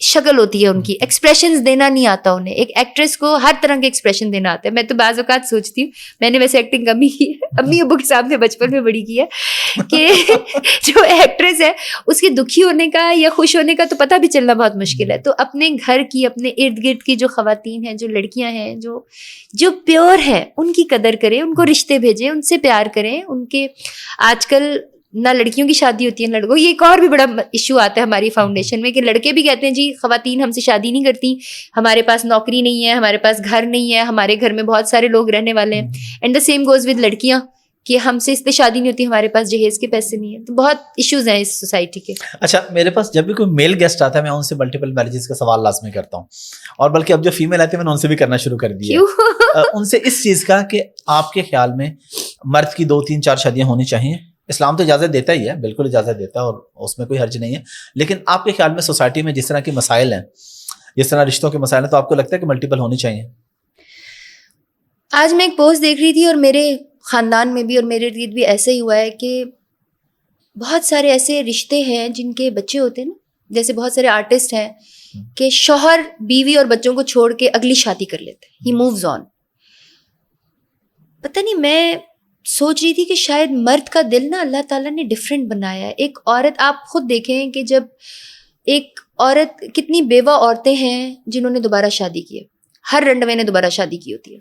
شکل ہوتی ہے ان کی, ایکسپریشنز دینا نہیں آتا انہیں. ایک ایکٹریس کو ہر طرح کے ایکسپریشن دینا آتا ہے. میں تو بعض اوقات سوچتی ہوں, میں نے ویسے ایکٹنگ کم ہی کی ہے, امی ابو کے سامنے بچپن میں بڑی کی ہے, کہ جو ایکٹریس ہے اس کے دکھی ہونے کا یا خوش ہونے کا تو پتہ بھی چلنا بہت مشکل ہے. تو اپنے گھر کی, اپنے ارد گرد کی جو خواتین ہیں, جو لڑکیاں ہیں, جو پیور ہیں, ان کی قدر کریں, ان کو رشتے بھیجیں, ان سے پیار کریں. ان کے آج کل نہ لڑکیوں کی شادی ہوتی ہے نہ لڑکوں. یہ ایک اور بھی بڑا ایشو آتا ہے ہماری فاؤنڈیشن میں, کہ لڑکے بھی کہتے ہیں جی خواتین ہم سے شادی نہیں کرتی, ہمارے پاس نوکری نہیں ہے, ہمارے پاس گھر نہیں ہے, ہمارے گھر میں بہت سارے لوگ رہنے والے ہیں. And the same goes with لڑکیاں, کہ ہم سے اس لیے شادی نہیں ہوتی, ہمارے پاس جہیز کے پیسے نہیں ہیں. تو بہت ایشوز ہیں اس سوسائٹی کے. اچھا, میرے پاس جب بھی کوئی میل گیسٹ آتا ہے میں ان سے ملٹیپل میرجز کا سوال لازمی کرتا ہوں, اور بلکہ اب جو فیمیل آتی ہے میں نے ان سے بھی کرنا شروع کر دیا ہے. ان سے اس چیز کا کہ آپ کے خیال میں مرد کی 2 3 4 شادیاں ہونی چاہیے. اسلام تو اجازت دیتا ہی ہے, بالکل اجازت دیتا ہے, اور اس میں کوئی حرج نہیں ہے. لیکن آپ کے خیال میں سوسائٹی میں جس طرح کے مسائل ہیں, جس طرح رشتوں کے مسائل ہیں, تو آپ کو لگتا ہے کہ ملٹیپل ہونی چاہیے؟ آج میں ایک پوسٹ دیکھ رہی تھی, اور میرے خاندان میں بھی اور میرے ارد گرد بھی ایسے ہی ہوا ہے کہ بہت سارے ایسے رشتے ہیں جن کے بچے ہوتے ہیں نا, جیسے بہت سارے آرٹسٹ ہیں کہ شوہر بیوی اور بچوں کو چھوڑ کے اگلی شادی کر لیتے ہیں, ہی مووز آن. پتہ نہیں, میں سوچ رہی تھی کہ شاید مرد کا دل نا اللہ تعالیٰ نے ڈفرینٹ بنایا ہے. ایک عورت, آپ خود دیکھیں کہ جب ایک عورت, کتنی بیوہ عورتیں ہیں جنہوں نے دوبارہ شادی کی ہے, ہر رنڈوے نے دوبارہ شادی کی ہوتی ہے,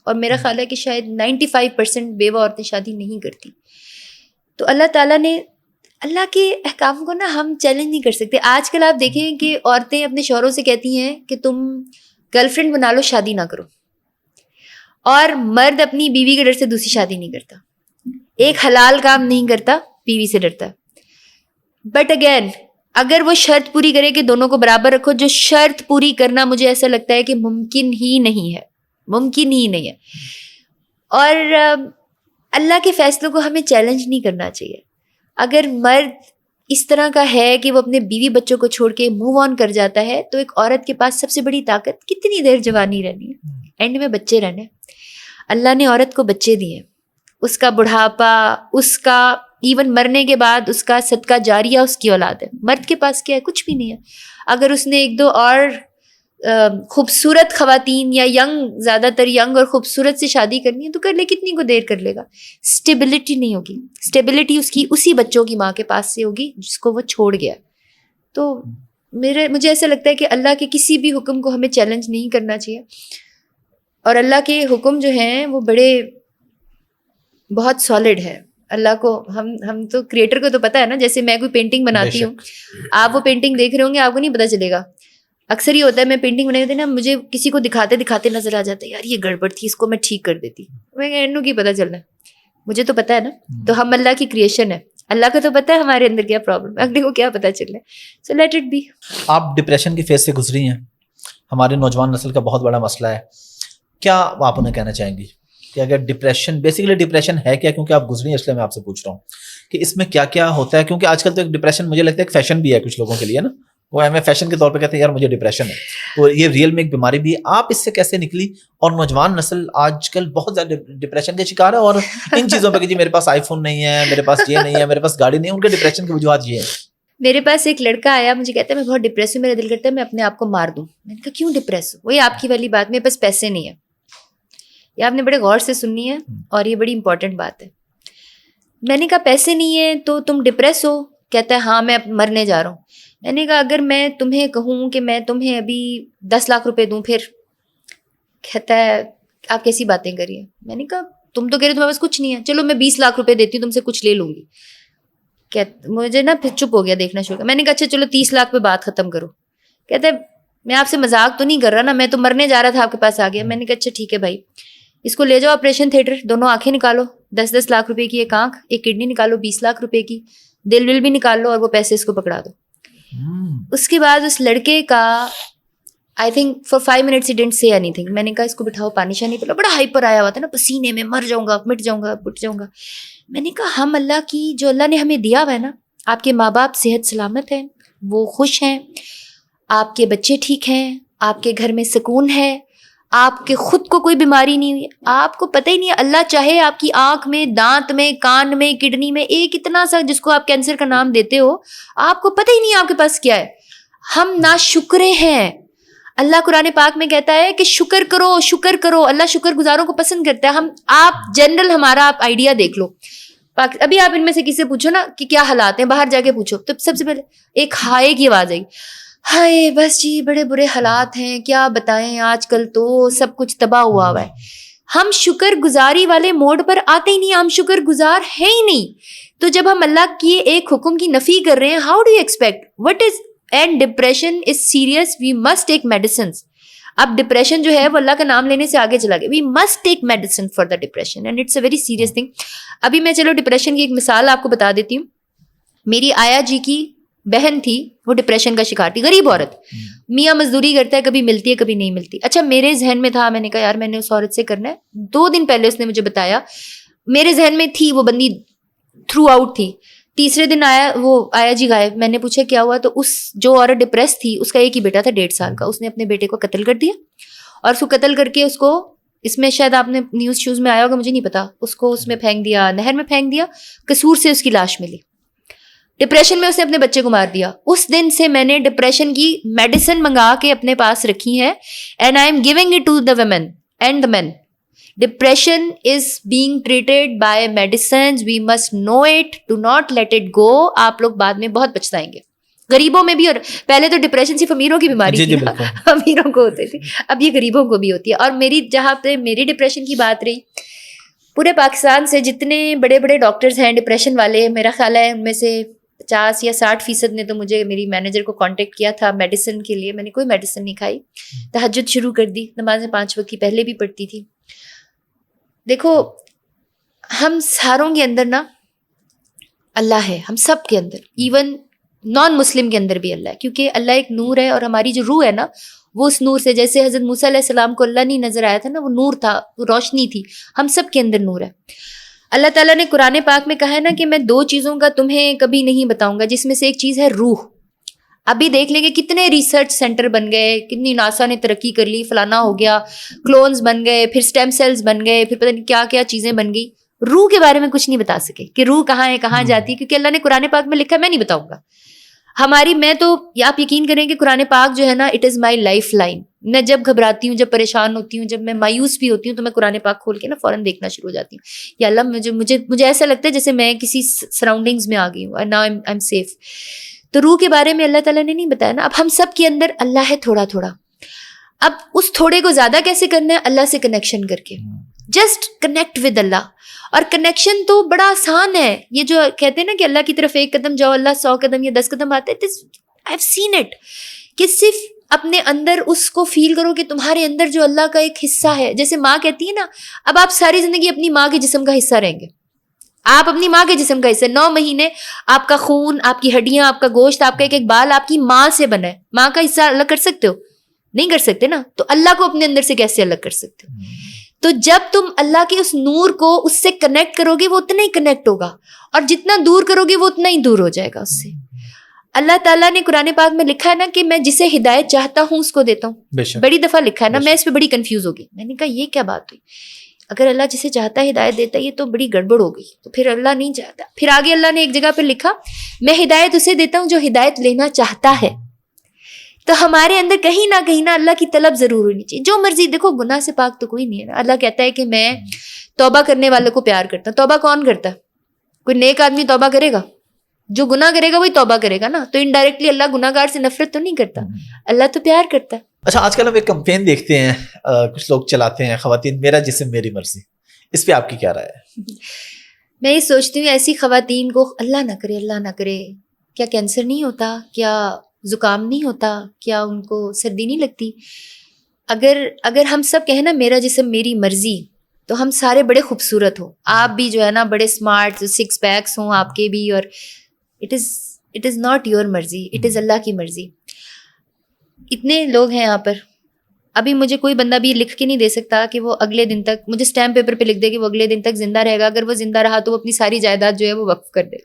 اور میرا خیال ہے کہ شاید 95% بیوہ عورتیں شادی نہیں کرتی. تو اللہ تعالیٰ نے, اللہ کے احکام کو نا ہم چیلنج نہیں کر سکتے. آج کل آپ دیکھیں کہ عورتیں اپنے شوہروں سے کہتی ہیں کہ تم گرل فرینڈ بنا لو, شادی نہ کرو, اور مرد اپنی بیوی کے ڈر سے دوسری شادی نہیں کرتا, ایک حلال کام نہیں کرتا, بیوی سے ڈرتا. بٹ اگین اگر وہ شرط پوری کرے کہ دونوں کو برابر رکھو, جو شرط پوری کرنا مجھے ایسا لگتا ہے کہ ممکن ہی نہیں ہے, ممکن ہی نہیں ہے. اور اللہ کے فیصلوں کو ہمیں چیلنج نہیں کرنا چاہیے. اگر مرد اس طرح کا ہے کہ وہ اپنے بیوی بچوں کو چھوڑ کے موو آن کر جاتا ہے, تو ایک عورت کے پاس سب سے بڑی طاقت کتنی دیر جوانی رہنی ہے, اینڈ میں بچے رہنے. اللہ نے عورت کو بچے دیے, اس کا بڑھاپا, اس کا ایون مرنے کے بعد اس کا صدقہ جاریہ اس کی اولاد ہے. مرد کے پاس کیا ہے؟ کچھ بھی نہیں ہے. اگر اس نے 1 2 اور خوبصورت خواتین یا ینگ, زیادہ تر ینگ اور خوبصورت سے شادی کرنی ہے تو کر لے, کتنی کو دیر کر لے گا. اسٹیبلٹی نہیں ہوگی, اسٹیبلٹی اس کی اسی بچوں کی ماں کے پاس سے ہوگی جس کو وہ چھوڑ گیا. تو مجھے ایسا لگتا ہے کہ اللہ کے کسی بھی حکم کو ہمیں چیلنج نہیں کرنا چاہیے, اور اللہ کے حکم جو ہیں وہ بہت سالڈ ہے. اللہ کو ہم تو کریٹر کو تو پتہ ہے نا. جیسے میں کوئی پینٹنگ بناتی ہوں, آپ وہ پینٹنگ دیکھ رہے ہوں گے, آپ کو نہیں پتہ چلے گا. اکثر یہ ہوتا ہے, میں پینٹنگ بنائی ہوتی ہے نا, مجھے کسی کو دکھاتے دکھاتے نظر آ جاتا ہے, یار یہ گڑبڑ تھی, اس کو میں ٹھیک کر دیتی. میں انو کی پتہ چلنا ہے, مجھے تو پتہ ہے نا. تو ہم اللہ کی کریشن ہے, اللہ کو تو پتہ ہے ہمارے اندر کیا پرابلم ہے, اگلے کو کیا پتہ چل رہا ہے. So let it be. آپ ڈپریشن کی فیز سے گزری ہیں, ہمارے نوجوان نسل کا بہت بڑا مسئلہ ہے. کیا آپ انہیں کہنا چاہیں گی کہ اگر ڈپریشن, بیسیکلی ڈپریشن ہے کیا, کیونکہ آپ گزری ہیں اس لیے میں آپ سے پوچھ رہا ہوں کہ اس میں کیا کیا ہوتا ہے. کیونکہ آج کل تو ایک ڈپریشن مجھے لگتا ہے ایک فیشن بھی ہے کچھ لوگوں کے لیے نا, وہ ہمیں فیشن کے طور پہ کہتے ہیں یار مجھے ڈپریشن ہے, تو یہ ریئل میں ایک بیماری بھی ہے. آپ اس سے کیسے نکلی؟ اور نوجوان نسل آج کل بہت زیادہ ڈپریشن کے شکار ہے, اور ان چیزوں پہ کہ جی میرے پاس آئی فون نہیں ہے, میرے پاس یہ نہیں ہے, میرے پاس گاڑی نہیں ہے, ان کے ڈپریشن کی وجوہات یہ ہے. میرے پاس ایک لڑکا آیا, مجھے کہتا ہے میں بہت ڈپریس ہوں, میرا دل کرتا ہے میں اپنے آپ کو مار دوں. میں نے کہا کیوں ڈپریس ہو؟ وہی آپ کی والی بات, میرے پاس پیسے نہیں ہیں. یہ آپ نے بڑے غور سے سننی ہے, اور یہ بڑی امپورٹنٹ بات ہے. میں نے کہا پیسے نہیں ہیں تو تم ڈپریس ہو؟ کہتا ہے ہاں میں مرنے جا رہا ہوں. میں نے کہا اگر میں تمہیں کہوں کہ میں تمہیں ابھی 10 لاکھ روپے دوں پھر؟ کہتا ہے آپ کیسی باتیں کریے. میں نے کہا تم تو کہہ رہے تمہارے پاس کچھ نہیں ہے, چلو میں 20 لاکھ روپے دیتی ہوں, تم سے کچھ لے لوں گی. مجھے نا پھر چپ ہو گیا, دیکھنا شروع کیا. میں نے کہا اچھا چلو 30 لاکھ پہ بات ختم کرو. کہتا ہے میں آپ سے مذاق تو نہیں کر رہا نا, میں تو مرنے جا رہا تھا آپ کے پاس آ گیا. میں نے کہا اچھا ٹھیک ہے بھائی, اس کو لے جاؤ آپریشن تھیٹر, دونوں آنکھیں نکالو, 10 لاکھ روپے کی ایک آنکھ, ایک کڈنی نکالو 20 لاکھ روپے کی, دل ول بھی نکال لو, اور وہ پیسے اس کو پکڑا دو. اس کے بعد اس لڑکے کا I think for 5 minutes he didn't say anything. میں نے کہا اس کو بٹھاؤ, پانی شانی پلاؤ. بڑا ہائپر آیا ہوا تھا نا, پسینے میں مر جاؤں گا, مٹ جاؤں گا, پٹ جاؤں گا. میں نے کہا ہم اللہ کی, جو اللہ نے ہمیں دیا ہوا ہے نا, آپ کے ماں باپ صحت سلامت ہیں, وہ خوش ہیں, آپ کے بچے ٹھیک ہیں, آپ کے گھر میں سکون ہے, آپ کے خود کو کوئی بیماری نہیں ہوئی, آپ کو پتہ ہی نہیں ہے. اللہ چاہے آپ کی آنکھ میں, دانت میں, کان میں, کڈنی میں, ایک اتنا سا جس کو آپ کینسر کا نام دیتے ہو, آپ کو پتہ ہی نہیں ہے آپ کے پاس کیا ہے. ہم ناشکرے ہیں. اللہ قرآن پاک میں کہتا ہے کہ شکر کرو شکر کرو. اللہ شکر گزاروں کو پسند کرتا ہے. آپ جنرل ہمارا آپ آئیڈیا دیکھ لو. ابھی آپ ان میں سے کسی سے پوچھو نا کہ کیا حالات ہیں, باہر جا کے پوچھو تو سب سے پہلے ایک ہائے کی آواز آئی, ہائے بس جی بڑے برے حالات ہیں, کیا بتائیں, آج کل تو سب کچھ تباہ ہوا ہے. ہم شکر گزاری والے موڈ پر آتے ہی نہیں, ہم شکر گزار ہیں ہی نہیں. تو جب ہم اللہ کی ایک حکم کی نفی کر رہے ہیں, how do you expect what is. And depression is serious, we must take medicines. اب ڈپریشن جو ہے وہ اللہ کا نام لینے سے آگے چلا گیا. We must take medicine for the depression and it's a very serious thing. ابھی میں چلو ڈپریشن کی ایک مثال آپ کو بتا دیتی ہوں. میری آیا جی کی بہن تھی, وہ ڈپریشن کا شکار تھی, غریب عورت, میاں مزدوری کرتا ہے, کبھی ملتی ہے کبھی نہیں ملتی. اچھا میرے ذہن میں تھا, میں نے کہا یار میں نے اس عورت سے کرنا ہے. 2 دن پہلے اس نے مجھے بتایا, میرے ذہن میں تھی وہ بندی تھرو آؤٹ تھی. تیسرے دن وہ آیا جی غائب. میں نے پوچھا کیا ہوا, تو اس جو عورت ڈپریس تھی اس کا ایک ہی بیٹا تھا 1.5 سال کا. اس نے اپنے بیٹے کو قتل کر دیا, اور اس کو قتل کر کے اس کو, اس میں شاید آپ نے نیوز شوز میں آیا ہوگا, مجھے نہیں پتا, اس کو اس میں پھینک دیا, نہر میں پھینک دیا. قصور سے اس کی لاش ملی. ڈپریشن میں اس نے اپنے بچے کو مار دیا. اس دن سے میں نے ڈپریشن کی میڈیسن منگا کے اپنے پاس رکھی ہے, and I am giving it to the women and the men. Depression is being treated by medicines, we must know it, do not let it go. آپ لوگ بعد میں بہت پچھتائیں گے. غریبوں میں بھی, اور پہلے تو ڈپریشن صرف امیروں کی بیماری تھی, امیروں کو ہوتے تھے, اب یہ غریبوں کو بھی ہوتی ہے. اور میری جہاں پہ میری ڈپریشن کی بات رہی, پورے پاکستان سے جتنے بڑے بڑے ڈاکٹرز ہیں ڈپریشن والے, میرا خیال ہے ان میں سے 50 یا 60% نے تو مجھے میری مینیجر کو کانٹیکٹ کیا تھا میڈیسن کے لیے. میں نے کوئی میڈیسن نہیں کھائی, تہجد شروع کر دی, نمازیں 5 وقت کی پہلے بھی پڑھتی تھی. دیکھو ہم ساروں کے اندر نا اللہ ہے, ہم سب کے اندر, ایون نان مسلم کے اندر بھی اللہ ہے, کیونکہ اللہ ایک نور ہے, اور ہماری جو روح ہے نا وہ اس نور سے, جیسے حضرت موسیٰ علیہ السلام کو اللہ نہیں نظر آیا تھا نا, وہ نور تھا, وہ روشنی تھی, ہم سب کے اندر نور ہے. اللہ تعالیٰ نے قرآن پاک میں کہا ہے نا کہ میں 2 چیزوں کا تمہیں کبھی نہیں بتاؤں گا, جس میں سے ایک چیز ہے روح. ابھی دیکھ لیں کہ کتنے ریسرچ سینٹر بن گئے, کتنی ناسا نے ترقی کر لی, فلانا ہو گیا, کلونز بن گئے, پھر اسٹیم سیلز بن گئے, پھر پتہ نہیں کیا کیا چیزیں بن گئی. روح کے بارے میں کچھ نہیں بتا سکے کہ روح کہاں ہے, کہاں جاتی ہے, کیونکہ اللہ نے قرآن پاک میں لکھا, میں نہیں بتاؤں گا. میں تو آپ یقین کریں کہ قرآن پاک جو ہے نا, it is my life line. میں جب گھبراتی ہوں, جب پریشان ہوتی ہوں, جب میں مایوس بھی ہوتی ہوں, تو میں قرآن پاک کھول کے نا فوراً دیکھنا شروع ہو جاتی ہوں. یا اللہ مجھے ایسا لگتا ہے جیسے میں کسی سراؤنڈنگز میں آ گئی ہوں, ناؤ آئی ایم سیف. تو روح کے بارے میں اللہ تعالیٰ نے نہیں بتایا نا. اب ہم سب کے اندر اللہ ہے تھوڑا تھوڑا. اب اس تھوڑے کو زیادہ کیسے کرنا ہے, اللہ سے کنیکشن کر کے, جسٹ کنیکٹ ود اللہ. اور کنیکشن تو بڑا آسان ہے. یہ جو کہتے ہیں نا کہ اللہ کی طرف 1 قدم جاؤ, اللہ 100 قدم یا 10 قدم آتے ہیں, آئی ہیو سین اٹ. کہ صرف اپنے اندر اس کو فیل کرو کہ تمہارے اندر جو اللہ کا ایک حصہ ہے, جیسے ماں کہتی ہے نا, اب آپ ساری زندگی اپنی ماں کے جسم کا حصہ رہیں گے, آپ اپنی ماں کے جسم کا حصہ, 9 مہینے آپ کا خون, آپ کی ہڈیاں, آپ کا گوشت, آپ کا ایک بال آپ کی ماں سے بنا ہے. ماں کا حصہ الگ کر سکتے ہو؟ نہیں کر سکتے نا. تو اللہ کو اپنے اندر سے کیسے الگ کر سکتے ہو؟ تو جب تم اللہ کے اس نور کو اس سے کنیکٹ کرو گے, وہ اتنا ہی کنیکٹ ہوگا, اور جتنا دور کرو گے وہ اتنا ہی دور ہو جائے گا اس سے. اللہ تعالیٰ نے قرآن پاک میں لکھا ہے نا کہ میں جسے ہدایت چاہتا ہوں اس کو دیتا ہوں. بڑی دفعہ لکھا ہے نا, میں اس پہ بڑی کنفیوز ہو گئی. میں نے کہا یہ کیا بات ہوئی, اگر اللہ جسے چاہتا ہے ہدایت دیتا ہے, یہ تو بڑی گڑبڑ ہو گئی, تو پھر اللہ نہیں چاہتا. پھر آگے اللہ نے ایک جگہ پہ لکھا, میں ہدایت اسے دیتا ہوں جو ہدایت لینا چاہتا ہے. تو ہمارے اندر کہیں نہ اللہ کی طلب ضرور ہونی چاہیے. جو مرضی, دیکھو گناہ سے پاک تو کوئی نہیں ہے نا. اللہ کہتا ہے کہ میں توبہ کرنے والوں کو پیار کرتا ہوں. توبہ کون کرتا ہے؟ کوئی نیک آدمی توبہ کرے گا؟ جو گناہ کرے گا وہی توبہ کرے گا نا. تو انڈائریکٹلی اللہ گناہ گار سے نفرت تو نہیں کرتا, اللہ تو پیار کرتا ہے. اچھا, آج کل ہم ایک کمپین دیکھتے ہیں, کچھ لوگ چلاتے ہیں, خواتین میرا جسم میری مرضی. اس پہ آپ کی کیا رائے ہے؟ میں یہ سوچتی ہوں ایسی خواتین کو اللہ نہ کرے, کیا کینسر نہیں ہوتا, کیا زکام نہیں ہوتا, کیا ان کو سردی نہیں لگتی؟ اگر ہم سب کہیں نا میرا جسم میری مرضی, تو ہم سارے بڑے خوبصورت ہوں. آپ بھی جو ہے نا بڑے اسمارٹ, 6 پیکس ہوں آپ کے بھی, اور اٹ از ناٹ یور مرضی, اٹ از اللہ کی مرضی. اتنے لوگ ہیں یہاں پر, ابھی مجھے کوئی بندہ بھی لکھ کے نہیں دے سکتا کہ وہ اگلے دن تک, مجھے اسٹیمپ پیپر پہ لکھ دے کہ وہ اگلے دن تک زندہ رہے گا. اگر وہ زندہ رہا تو وہ اپنی ساری جائیداد جو ہے وہ وقف کر دے.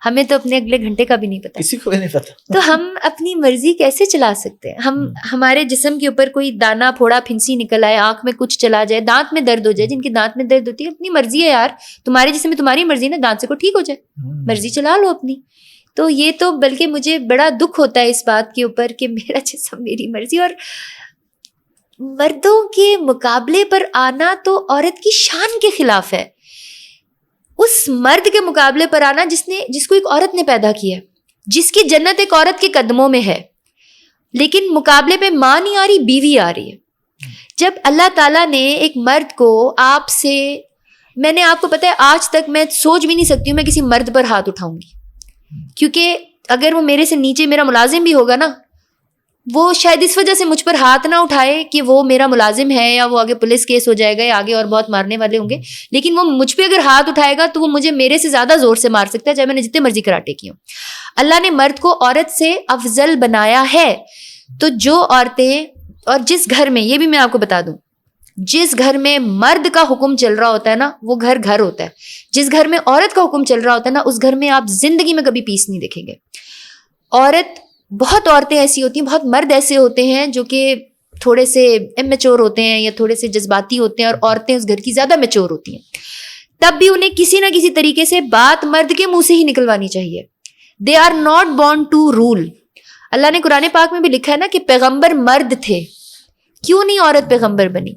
ہمیں تو اپنے اگلے گھنٹے کا بھی نہیں پتا, کسی کو بھی نہیں پتا. تو ہم اپنی مرضی کیسے چلا سکتے ہیں؟ ہمارے جسم کے اوپر کوئی دانا پھوڑا پھنسی نکل آئے, آنکھ میں کچھ چلا جائے, دانت میں درد ہو جائے, جن کی دانت میں درد ہوتی ہے, اپنی مرضی ہے یار, تمہارے جسم میں تمہاری مرضی نا, دانت سے کو ٹھیک ہو جائے, مرضی چلا لو اپنی. تو یہ تو بلکہ مجھے بڑا دکھ ہوتا ہے اس بات کے اوپر کہ میرا جسم میری مرضی، اور مردوں کے مقابلے پر آنا تو عورت کی شان کے خلاف ہے. اس مرد کے مقابلے پر آنا جس کو ایک عورت نے پیدا کیا ہے، جس کی جنت ایک عورت کے قدموں میں ہے، لیکن مقابلے پہ ماں نہیں آ رہی، بیوی آ رہی ہے. جب اللہ تعالیٰ نے ایک مرد کو آپ سے، میں نے آپ کو پتہ ہے آج تک میں سوچ بھی نہیں سکتی ہوں میں کسی مرد پر ہاتھ اٹھاؤں گی، کیونکہ اگر وہ میرے سے نیچے میرا ملازم بھی ہوگا نا، وہ شاید اس وجہ سے مجھ پر ہاتھ نہ اٹھائے کہ وہ میرا ملازم ہے یا وہ آگے پولیس کیس ہو جائے گا یا آگے اور بہت مارنے والے ہوں گے، لیکن وہ مجھ پہ اگر ہاتھ اٹھائے گا تو وہ مجھے میرے سے زیادہ زور سے مار سکتا ہے، چاہے میں نے جتنے مرضی کراٹے کی ہوں. اللہ نے مرد کو عورت سے افضل بنایا ہے. تو جو عورتیں، اور جس گھر میں، یہ بھی میں آپ کو بتا دوں، جس گھر میں مرد کا حکم چل رہا ہوتا ہے نا وہ گھر ہوتا ہے. جس گھر میں عورت کا حکم چل رہا ہوتا ہے نا اس گھر میں آپ زندگی میں کبھی پیس نہیں دیکھیں گے. بہت عورتیں ایسی ہوتی ہیں، بہت مرد ایسے ہوتے ہیں جو کہ تھوڑے سے امیچور ہوتے ہیں یا تھوڑے سے جذباتی ہوتے ہیں، اور عورتیں اس گھر کی زیادہ میچور ہوتی ہیں. تب بھی انہیں کسی نہ کسی طریقے سے بات مرد کے منہ سے ہی نکلوانی چاہیے. They are not born to rule. Allah نے قرآن پاک میں بھی لکھا ہے نا کہ پیغمبر مرد تھے، کیوں نہیں عورت پیغمبر بنی؟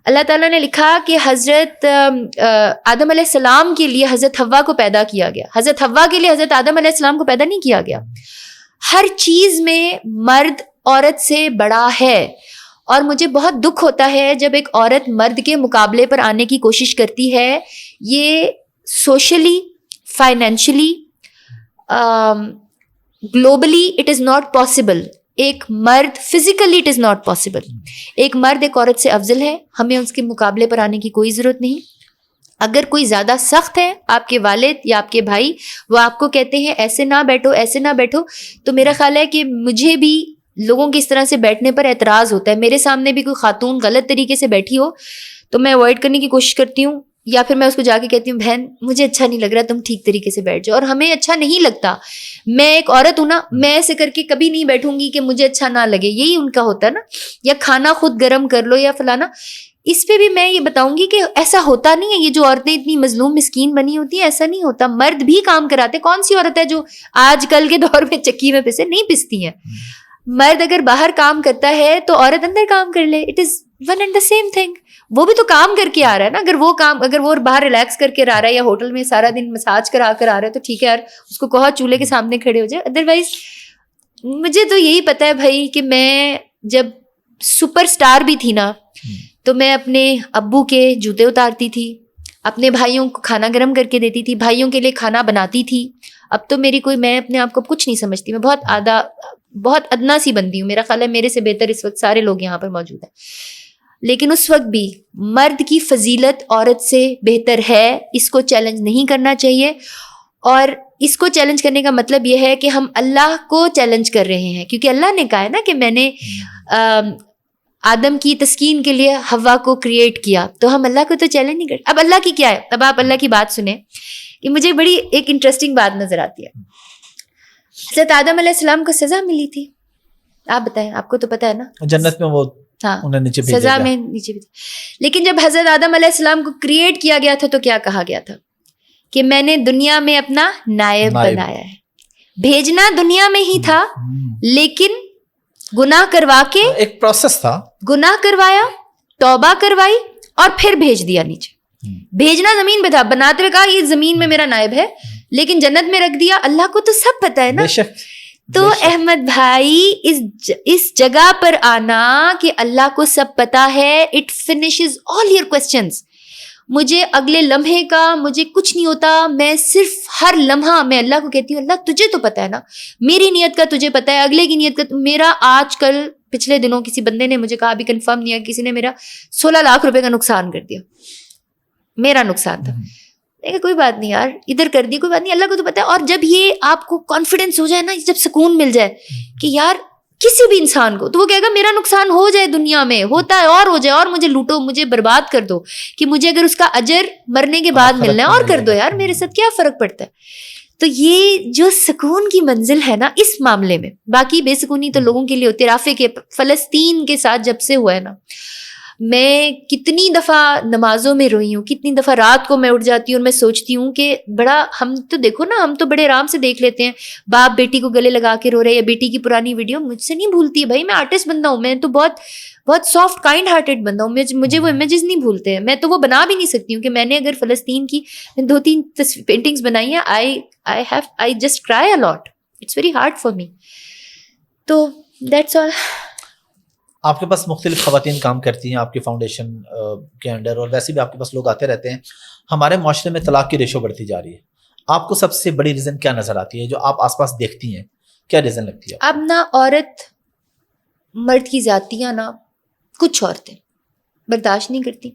اللہ تعالیٰ نے لکھا کہ حضرت آدم علیہ السلام کے لیے حضرت حوا کو پیدا کیا گیا، حضرت حوا کے لیے حضرت آدم علیہ السلام کو پیدا نہیں کیا گیا. ہر چیز میں مرد عورت سے بڑا ہے، اور مجھے بہت دکھ ہوتا ہے جب ایک عورت مرد کے مقابلے پر آنے کی کوشش کرتی ہے. یہ socially, financially, globally it is not possible. ایک مرد physically it is not possible. ایک مرد ایک عورت سے افضل ہے، ہمیں اس کے مقابلے پر آنے کی کوئی ضرورت نہیں. اگر کوئی زیادہ سخت ہے، آپ کے والد یا آپ کے بھائی، وہ آپ کو کہتے ہیں ایسے نہ بیٹھو، ایسے نہ بیٹھو، تو میرا خیال ہے کہ مجھے بھی لوگوں کی اس طرح سے بیٹھنے پر اعتراض ہوتا ہے. میرے سامنے بھی کوئی خاتون غلط طریقے سے بیٹھی ہو تو میں اوائڈ کرنے کی کوشش کرتی ہوں، یا پھر میں اس کو جا کے کہتی ہوں بہن مجھے اچھا نہیں لگ رہا، تم ٹھیک طریقے سے بیٹھ جاؤ. اور ہمیں اچھا نہیں لگتا. میں ایک عورت ہوں نا، میں ایسے کر کے کبھی نہیں بیٹھوں گی کہ مجھے اچھا نہ لگے. یہی ان کا ہوتا ہے نا، یا کھانا خود گرم کر لو یا فلانا. اس پہ بھی میں یہ بتاؤں گی کہ ایسا ہوتا نہیں ہے. یہ جو عورتیں اتنی مظلوم مسکین بنی ہوتی ہیں، ایسا نہیں ہوتا. مرد بھی کام کراتے. کون سی عورت ہے جو آج کل کے دور میں چکی میں پسے نہیں پستی ہیں؟ مرد اگر باہر کام کرتا ہے تو عورت اندر کام کر لے. It is one and the same thing. وہ بھی تو کام کر کے آ رہا ہے نا. اگر وہ باہر ریلیکس کر کے آ رہا ہے یا ہوٹل میں سارا دن مساج کرا کر آ رہا ہے تو ٹھیک ہے یار، اس کو کہو چولہے کے سامنے کھڑے ہو جائے. ادروائز مجھے تو یہی پتا ہے بھائی کہ میں جب سپر اسٹار بھی تھی نا تو میں اپنے ابو کے جوتے اتارتی تھی، اپنے بھائیوں کو کھانا گرم کر کے دیتی تھی، بھائیوں کے لیے کھانا بناتی تھی. اب تو میں اپنے آپ کو کچھ نہیں سمجھتی. میں بہت ادنا سی بندی ہوں. میرا خیال ہے میرے سے بہتر اس وقت سارے لوگ یہاں پر موجود ہیں. لیکن اس وقت بھی مرد کی فضیلت عورت سے بہتر ہے. اس کو چیلنج نہیں کرنا چاہیے. اور اس کو چیلنج کرنے کا مطلب یہ ہے کہ ہم اللہ کو چیلنج کر رہے ہیں، کیونکہ اللہ نے کہا ہے نا کہ میں نے آدم کی تسکین کے لیے حوا کو کریٹ کیا. تو ہم اللہ کو تو چیلنج نہیں کرتے. اب اللہ کی کیا ہے؟ اب آپ اللہ کی بات سنیں کہ مجھے بڑی ایک انٹرسٹنگ بات نظر آتی ہے. حضرت آدم علیہ السلام کو سزا ملی تھی. آپ بتائیں، آپ کو تو پتا ہے نا، جنت میں وہ سزا میں نیچے بھی. لیکن جب حضرت آدم علیہ السلام کو کریٹ کیا گیا تھا تو کیا کہا گیا تھا کہ میں نے دنیا میں اپنا نائب بنایا ہے. بھیجنا دنیا میں ہی تھا، لیکن گناہ کروا کے، ایک پروسیس تھا، گناہ کروایا، توبہ کروائی اور پھر بھیج دیا نیچے. بھیجنا زمین پہ تھا، بناتے ہوئے کہا یہ زمین میں میرا نائب ہے، لیکن جنت میں رکھ دیا. اللہ کو تو سب پتا ہے نا. تو احمد بھائی اس جگہ پر آنا کہ اللہ کو سب پتا ہے، it finishes all your questions. مجھے اگلے لمحے کا مجھے کچھ نہیں ہوتا. میں صرف ہر لمحہ میں اللہ کو کہتی ہوں اللہ تجھے تو پتا ہے نا، میری نیت کا تجھے پتا ہے، اگلے کی نیت کا. میرا آج کل پچھلے دنوں کسی بندے نے مجھے کہا، ابھی کنفرم نہیں ہے، کسی نے میرا 16 لاکھ روپے کا نقصان کر دیا. میرا نقصان تھا. کوئی بات نہیں یار، ادھر کر دی، کوئی بات نہیں، اللہ کو تو پتا ہے. اور جب یہ آپ کو کانفیڈنس ہو جائے نا، جب سکون مل جائے کہ یار کسی بھی انسان کو، تو وہ کہے گا میرا نقصان ہو جائے، دنیا میں ہوتا ہے اور ہو جائے، اور مجھے لوٹو، مجھے برباد کر دو، کہ مجھے اگر اس کا اجر مرنے کے بعد ملنا ہے اور کر دو یار، میرے ساتھ کیا فرق پڑتا ہے. تو یہ جو سکون کی منزل ہے نا اس معاملے میں، باقی بے سکونی تو لوگوں کے لیے ہوتی ہے. رافع کے فلسطین کے ساتھ جب سے ہوا ہے نا، میں کتنی دفعہ نمازوں میں روئی ہوں, کتنی دفعہ رات کو میں اٹھ جاتی ہوں اور میں سوچتی ہوں کہ بڑا, ہم تو دیکھو نا, ہم تو بڑے آرام سے دیکھ لیتے ہیں باپ بیٹی کو گلے لگا کے رو رہے, یا بیٹی کی پرانی ویڈیو مجھ سے نہیں بھولتی ہے بھائی, میں آرٹسٹ بندہ ہوں, میں تو بہت بہت سافٹ کائنڈ ہارٹیڈ بندہ ہوں, مجھے وہ امیجز نہیں بھولتے ہیں, میں تو وہ بنا بھی نہیں سکتی ہوں کہ میں نے اگر فلسطین کی 2-3 پینٹنگز بنائی ہیں, I just cry a lot, it's very hard for me. تو دیٹس آل. آپ کے پاس مختلف خواتین کام کرتی ہیں آپ کی فاؤنڈیشن کے انڈر, اور ویسے بھی آپ کے پاس لوگ آتے رہتے ہیں. ہمارے معاشرے میں طلاق کی ریشو بڑھتی جا رہی ہے, آپ کو سب سے بڑی ریزن کیا نظر آتی ہے جو آپ آس پاس دیکھتی ہیں, کیا ریزن لگتی ہے؟ اب نا عورت مرد کی زیادتیاں نا کچھ عورتیں برداشت نہیں کرتی.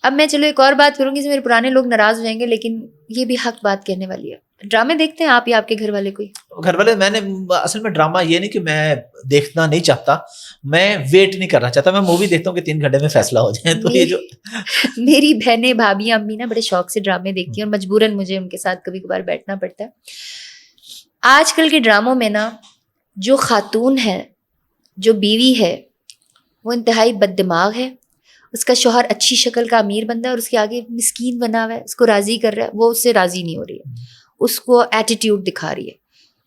اب میں چلو ایک اور بات کروں گی جس سے میرے پرانے لوگ ناراض ہو جائیں گے, لیکن یہ بھی حق بات کہنے والی ہے. ڈرامے دیکھتے ہیں آپ یا آپ کے گھر والے کوئی؟ گھر والے, میں نے اصل میں ڈرامہ یہ نہیں کہ میں دیکھنا نہیں چاہتا, میں ویٹ نہیں کرنا چاہتا, میں مووی دیکھتا ہوں کہ 3 گھنٹے میں فیصلہ ہو جائے. تو یہ جو میری بہنیں بھابیاں امی نا بڑے شوق سے ڈرامے دیکھتی ہیں, اور مجبوراً مجھے ان کے ساتھ کبھی کبھار بیٹھنا پڑتا ہے. آج کل کے ڈراموں میں نا جو خاتون ہے, جو بیوی ہے, وہ انتہائی بد دماغ ہے. اس کا شوہر اچھی شکل کا امیر بندہ ہے اور اس کے آگے مسکین بنا ہوا ہے, اس کو راضی کر رہا ہے, وہ اس سے راضی نہیں ہو رہی ہے, اس کو ایٹیٹیوڈ دکھا رہی ہے,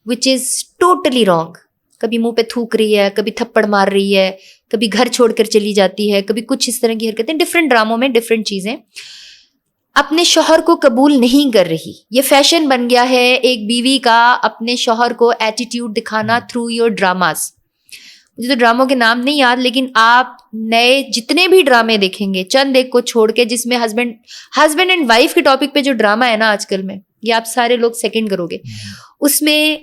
وچ از ٹوٹلی رانگ. کبھی منہ پہ تھوک رہی ہے, کبھی تھپڑ مار رہی ہے, کبھی گھر چھوڑ کر چلی جاتی ہے, کبھی کچھ اس طرح کی حرکتیں, ڈفرینٹ ڈراموں میں ڈفرینٹ چیزیں. اپنے شوہر کو قبول نہیں کر رہی, یہ فیشن بن گیا ہے ایک بیوی کا اپنے شوہر کو ایٹیٹیوڈ دکھانا تھرو یور ڈراماز. مجھے تو ڈراموں کے نام نہیں یاد, لیکن آپ نئے جتنے بھی ڈرامے دیکھیں گے, چند ایک کو چھوڑ کے, جس میں ہسبینڈ اینڈ وائف کے ٹاپک پہ جو ڈرامہ ہے نا آج کل میں, یہ آپ سارے لوگ سیکنڈ کرو گے, اس میں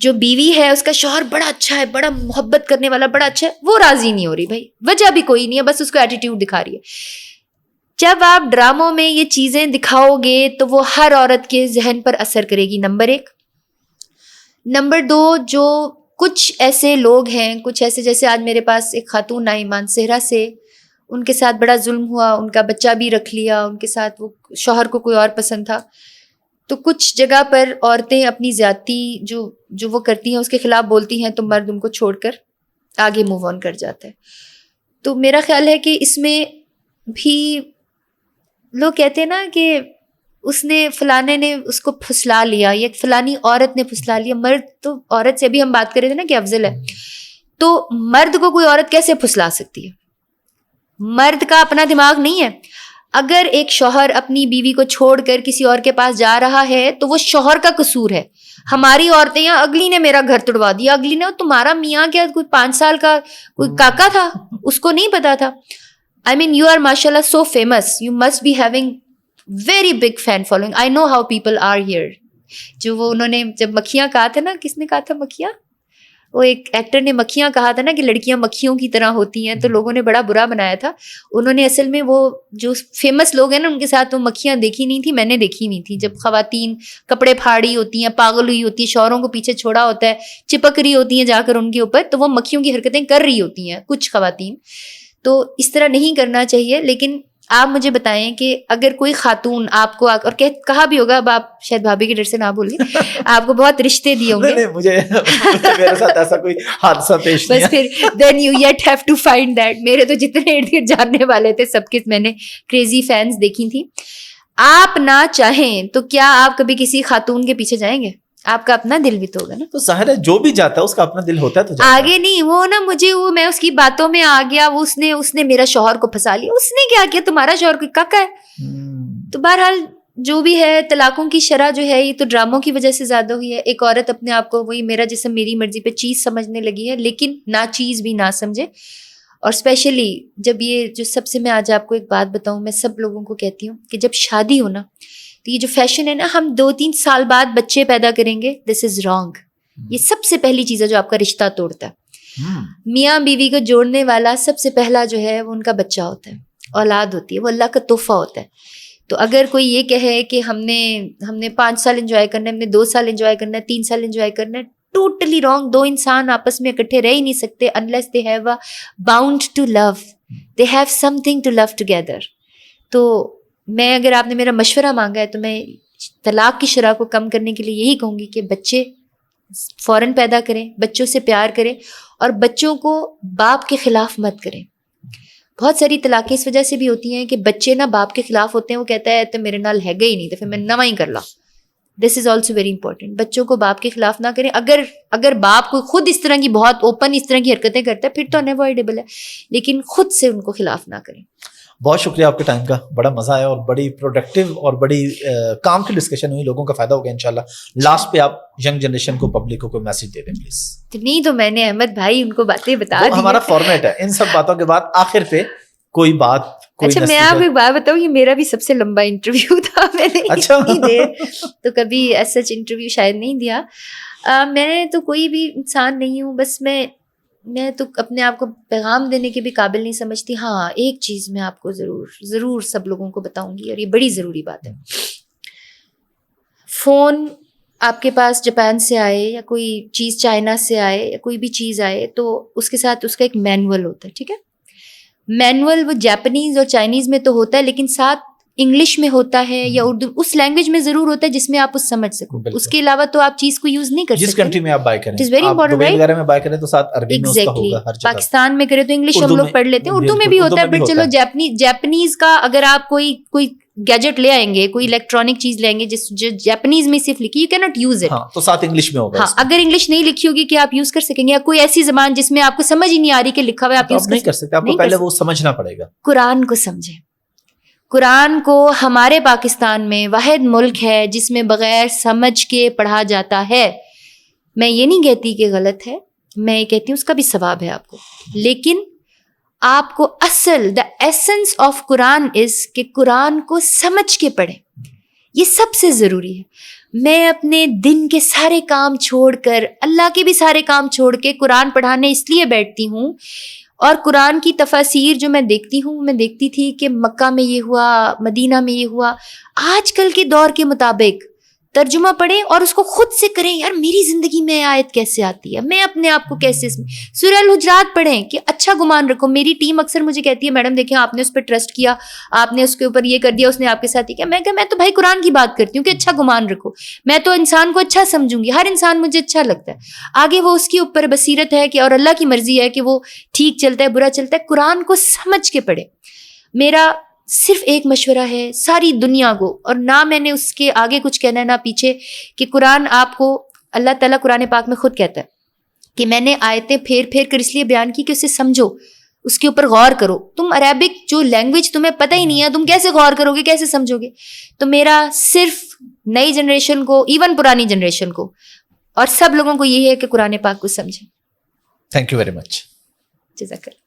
جو بیوی ہے اس کا شوہر بڑا اچھا ہے, بڑا محبت کرنے والا, بڑا اچھا ہے, وہ راضی نہیں ہو رہی بھائی, وجہ بھی کوئی نہیں ہے, بس اس کو ایٹیٹیوڈ دکھا رہی ہے. جب آپ ڈراموں میں یہ چیزیں دکھاؤ گے تو وہ ہر عورت کے ذہن پر اثر کرے گی, نمبر 1. نمبر 2, جو کچھ ایسے لوگ ہیں, کچھ ایسے, جیسے آج میرے پاس ایک خاتون آئی مانسہرہ سے, ان کے ساتھ بڑا ظلم ہوا, ان کا بچہ بھی رکھ لیا, ان کے ساتھ وہ شوہر کو کوئی اور پسند تھا. تو کچھ جگہ پر عورتیں اپنی زیادتی جو وہ کرتی ہیں اس کے خلاف بولتی ہیں, تو مرد ان کو چھوڑ کر آگے موو آن کر جاتا ہے. تو میرا خیال ہے کہ اس میں بھی لوگ کہتے ہیں نا کہ اس نے فلانے نے اس کو پھسلا لیا, یا فلانی عورت نے پھسلا لیا. مرد تو عورت سے, ابھی ہم بات کر رہے تھے نا کہ افضل ہے, تو مرد کو کوئی عورت کیسے پھسلا سکتی ہے؟ مرد کا اپنا دماغ نہیں ہے. اگر ایک شوہر اپنی بیوی کو چھوڑ کر کسی اور کے پاس جا رہا ہے تو وہ شوہر کا قصور ہے. ہماری عورتیں یہاں, اگلی نے میرا گھر توڑوا دیا, اگلی نے, تمہارا میاں کیا کوئی 5 سال کا کوئی کاکا تھا, اس کو نہیں پتا تھا. I mean, you are mashallah so famous. You must be having very big fan following. I know how people are here. جو وہ انہوں نے جب مکھیاں کہا تھا نا, کس نے کہا تھا مکھیاں, وہ ایک ایکٹر نے مکھیاں کہا تھا نا کہ لڑکیاں مکھیوں کی طرح ہوتی ہیں, تو لوگوں نے بڑا برا بنایا تھا. انہوں نے اصل میں وہ جو فیمس لوگ ہیں نا ان کے ساتھ وہ مکھیاں دیکھی نہیں تھی, میں نے دیکھی نہیں تھی. جب خواتین کپڑے پھاڑی ہوتی ہیں, پاگل ہوئی ہوتی ہیں, شوہروں کو پیچھے چھوڑا ہوتا ہے, چپک رہی ہوتی ہیں جا کر ان کے اوپر, تو وہ مکھیوں کی حرکتیں کر رہی ہوتی ہیں کچھ خواتین. تو اس طرح نہیں کرنا چاہیے. لیکن آپ مجھے بتائیں کہ اگر کوئی خاتون آپ کو اور کہا بھی ہوگا, اب آپ شاید بھابھی کے ڈر سے نہ بولیے, آپ کو بہت رشتے دیے ہوں گے, مجھے میرے ساتھ ایسا کوئی حادثہ پیش نہیں, بس پھر then you yet have to find that. میرے تو جتنے ارد گرد جاننے والے تھے سب کے میں نے کریزی فینس دیکھی تھی. آپ نہ چاہیں تو کیا آپ کبھی کسی خاتون کے پیچھے جائیں گے؟ آپ کا اپنا دل بھی تو ہوگا نا. تو ظاہر ہے جو بھی جاتا ہے اس کا اپنا دل ہوتا ہے, تو آگے نہیں وہ نا مجھے وہ میں اس کی باتوں میں آ گیا, وہ اس نے میرا شوہر کو پھنسا لیا. اس نے کیا کیا؟ تمہارا شوہر کوئی کاکا ہے؟ تو بہرحال جو بھی ہے, طلاقوں کی شرح جو ہے یہ تو ڈراموں کی وجہ سے زیادہ ہوئی ہے. ایک عورت اپنے آپ کو وہی میرا جسم میری مرضی پہ چیز سمجھنے لگی ہے, لیکن نہ چیز بھی نہ سمجھے. اور اسپیشلی جب یہ جو سب سے, میں آج آپ کو ایک بات بتاؤں, میں سب لوگوں کو کہتی ہوں کہ جب شادی ہو نا, تو یہ جو فیشن ہے نا ہم 2-3 سال بعد بچے پیدا کریں گے, دس از رانگ. یہ سب سے پہلی چیز ہے جو آپ کا رشتہ توڑتا ہے. میاں بیوی کو جوڑنے والا سب سے پہلا جو ہے وہ ان کا بچہ ہوتا ہے, اولاد ہوتی ہے, وہ اللہ کا تحفہ ہوتا ہے. تو اگر کوئی یہ کہے کہ ہم نے 5 سال انجوائے کرنا ہے, ہم نے 2 سال انجوائے کرنا ہے, 3 سال انجوائے کرنا ہے, ٹوٹلی رانگ. 2 انسان آپس میں اکٹھے رہ ہی نہیں سکتے unless they have a bound to love, they have something to love together. تو میں, اگر آپ نے میرا مشورہ مانگا ہے تو میں طلاق کی شرح کو کم کرنے کے لیے یہی کہوں گی کہ بچے فوراً پیدا کریں, بچوں سے پیار کریں, اور بچوں کو باپ کے خلاف مت کریں. بہت ساری طلاقیں اس وجہ سے بھی ہوتی ہیں کہ بچے نا باپ کے خلاف ہوتے ہیں, وہ کہتا ہے تو میرے نال ہے گا ہی نہیں تو پھر میں نواں ہی کر لا. دس از آلسو ویری امپورٹنٹ. بچوں کو باپ کے خلاف نہ کریں. اگر باپ کو خود اس طرح کی بہت اوپن اس طرح کی حرکتیں کرتا ہے پھر تو انیوائڈیبل ہے, لیکن خود سے ان کو خلاف نہ کریں. بہت شکریہ آپ کے ٹائم کا, بڑا مزہ آیا اور بڑی پروڈکٹیو اور بڑی کام کی ڈسکشن ہوئی, لوگوں کا فائدہ ہو گیا انشاءاللہ. لاسٹ پہ آپ ینگ جنریشن کو, پبلک کو کوئی میسج دے دیں پلیز. نہیں تو میں نے احمد بھائی ان کو باتیں بتا دی. ہمارا فارمیٹ ہے, ان سب باتوں کے بعد آخر پہ کوئی بات. اچھا میں آپ کو ایک بات بتاؤں, یہ میرا بھی سب سے لمبا انٹرویو تھا, میں نے اتنی دیر تو کبھی ایسا انٹرویو شاید نہیں دیا. میں تو کوئی بھی انسان نہیں ہوں, بس میں تو اپنے آپ کو پیغام دینے کے بھی قابل نہیں سمجھتی. ہاں ایک چیز میں آپ کو ضرور سب لوگوں کو بتاؤں گی, اور یہ بڑی ضروری بات ہے. فون آپ کے پاس جاپان سے آئے یا کوئی چیز چائنا سے آئے یا کوئی بھی چیز آئے تو اس کے ساتھ اس کا ایک مینول ہوتا ہے, ٹھیک ہے. مینول وہ جاپنیز اور چائنیز میں تو ہوتا ہے, لیکن ساتھ انگلش میں ہوتا ہے یا اردو, اس لینگویج میں ضرور ہوتا ہے جس میں آپ اس سمجھ سکو. اس کے علاوہ تو آپ چیز کو یوز نہیں کر سکتے. جس کنٹری میں آپ بائی کریں, it is very important, right. وغیرہ میں بائی کریں تو ساتھ عربی میں اس کا ہوگا ہر جگہ. پاکستان میں کرے تو انگلش ہم لوگ پڑھ لیتے ہیں, اردو میں بھی ہوتا ہے, بٹ چلو جاپنیز کا اگر آپ کوئی گیجٹ لے آئیں گے, کوئی الیکٹرانک چیز لیں گے جو جاپنیز میں صرف لکھی, یو کی ناٹ یوز اٹ. تو ساتھ انگلش میں ہوگا. ہاں اگر انگلش نہیں لکھی ہوگی کہ آپ یوز کر سکیں گے, یا کوئی ایسی زبان جس میں آپ کو سمجھ ہی نہیں آ رہی کہ لکھا ہوا ہے آپ یوز نہیں کر سکتے. آپ کو پہلے وہ سمجھنا پڑے گا. قرآن کو سمجھیں. قرآن کو ہمارے پاکستان میں واحد ملک ہے جس میں بغیر سمجھ کے پڑھا جاتا ہے. میں یہ نہیں کہتی کہ غلط ہے, میں یہ کہتی ہوں اس کا بھی ثواب ہے آپ کو, لیکن آپ کو اصل دا ایسنس آف قرآن از کہ قرآن کو سمجھ کے پڑھیں. یہ سب سے ضروری ہے. میں اپنے دن کے سارے کام چھوڑ کر, اللہ کے بھی سارے کام چھوڑ کے قرآن پڑھانے اس لیے بیٹھتی ہوں, اور قرآن کی تفاسیر جو میں دیکھتی ہوں, میں دیکھتی تھی کہ مکہ میں یہ ہوا, مدینہ میں یہ ہوا. آج کل کے دور کے مطابق ترجمہ پڑھیں اور اس کو خود سے کریں. یار میری زندگی میں آیت کیسے آتی ہے, میں اپنے آپ کو کیسے سورہ الحجرات پڑھیں کہ اچھا گمان رکھو. میری ٹیم اکثر مجھے کہتی ہے میڈم دیکھیں آپ نے اس پہ ٹرسٹ کیا, آپ نے اس کے اوپر یہ کر دیا, اس نے آپ کے ساتھ یہ کیا. میں تو بھائی قرآن کی بات کرتی ہوں کہ اچھا گمان رکھو. میں تو انسان کو اچھا سمجھوں گی, ہر انسان مجھے اچھا لگتا ہے. آگے وہ اس کے اوپر بصیرت ہے کہ, اور اللہ کی مرضی ہے کہ وہ ٹھیک چلتا ہے برا چلتا ہے. قرآن کو سمجھ کے پڑھے. میرا صرف ایک مشورہ ہے ساری دنیا کو, اور نہ میں نے اس کے آگے کچھ کہنا ہے نہ پیچھے, کہ قرآن آپ کو, اللہ تعالیٰ قرآن پاک میں خود کہتا ہے کہ میں نے آیتیں پھیر کر اس لیے بیان کی کہ اسے سمجھو, اس کے اوپر غور کرو. تم عربک جو لینگویج تمہیں پتہ ہی نہیں ہے, تم کیسے غور کرو گے, کیسے سمجھو گے. تو میرا صرف نئی جنریشن کو, ایون پرانی جنریشن کو, اور سب لوگوں کو یہی ہے کہ قرآن پاک کو سمجھیں. تھینک یو ویری مچ. جزاک اللہ.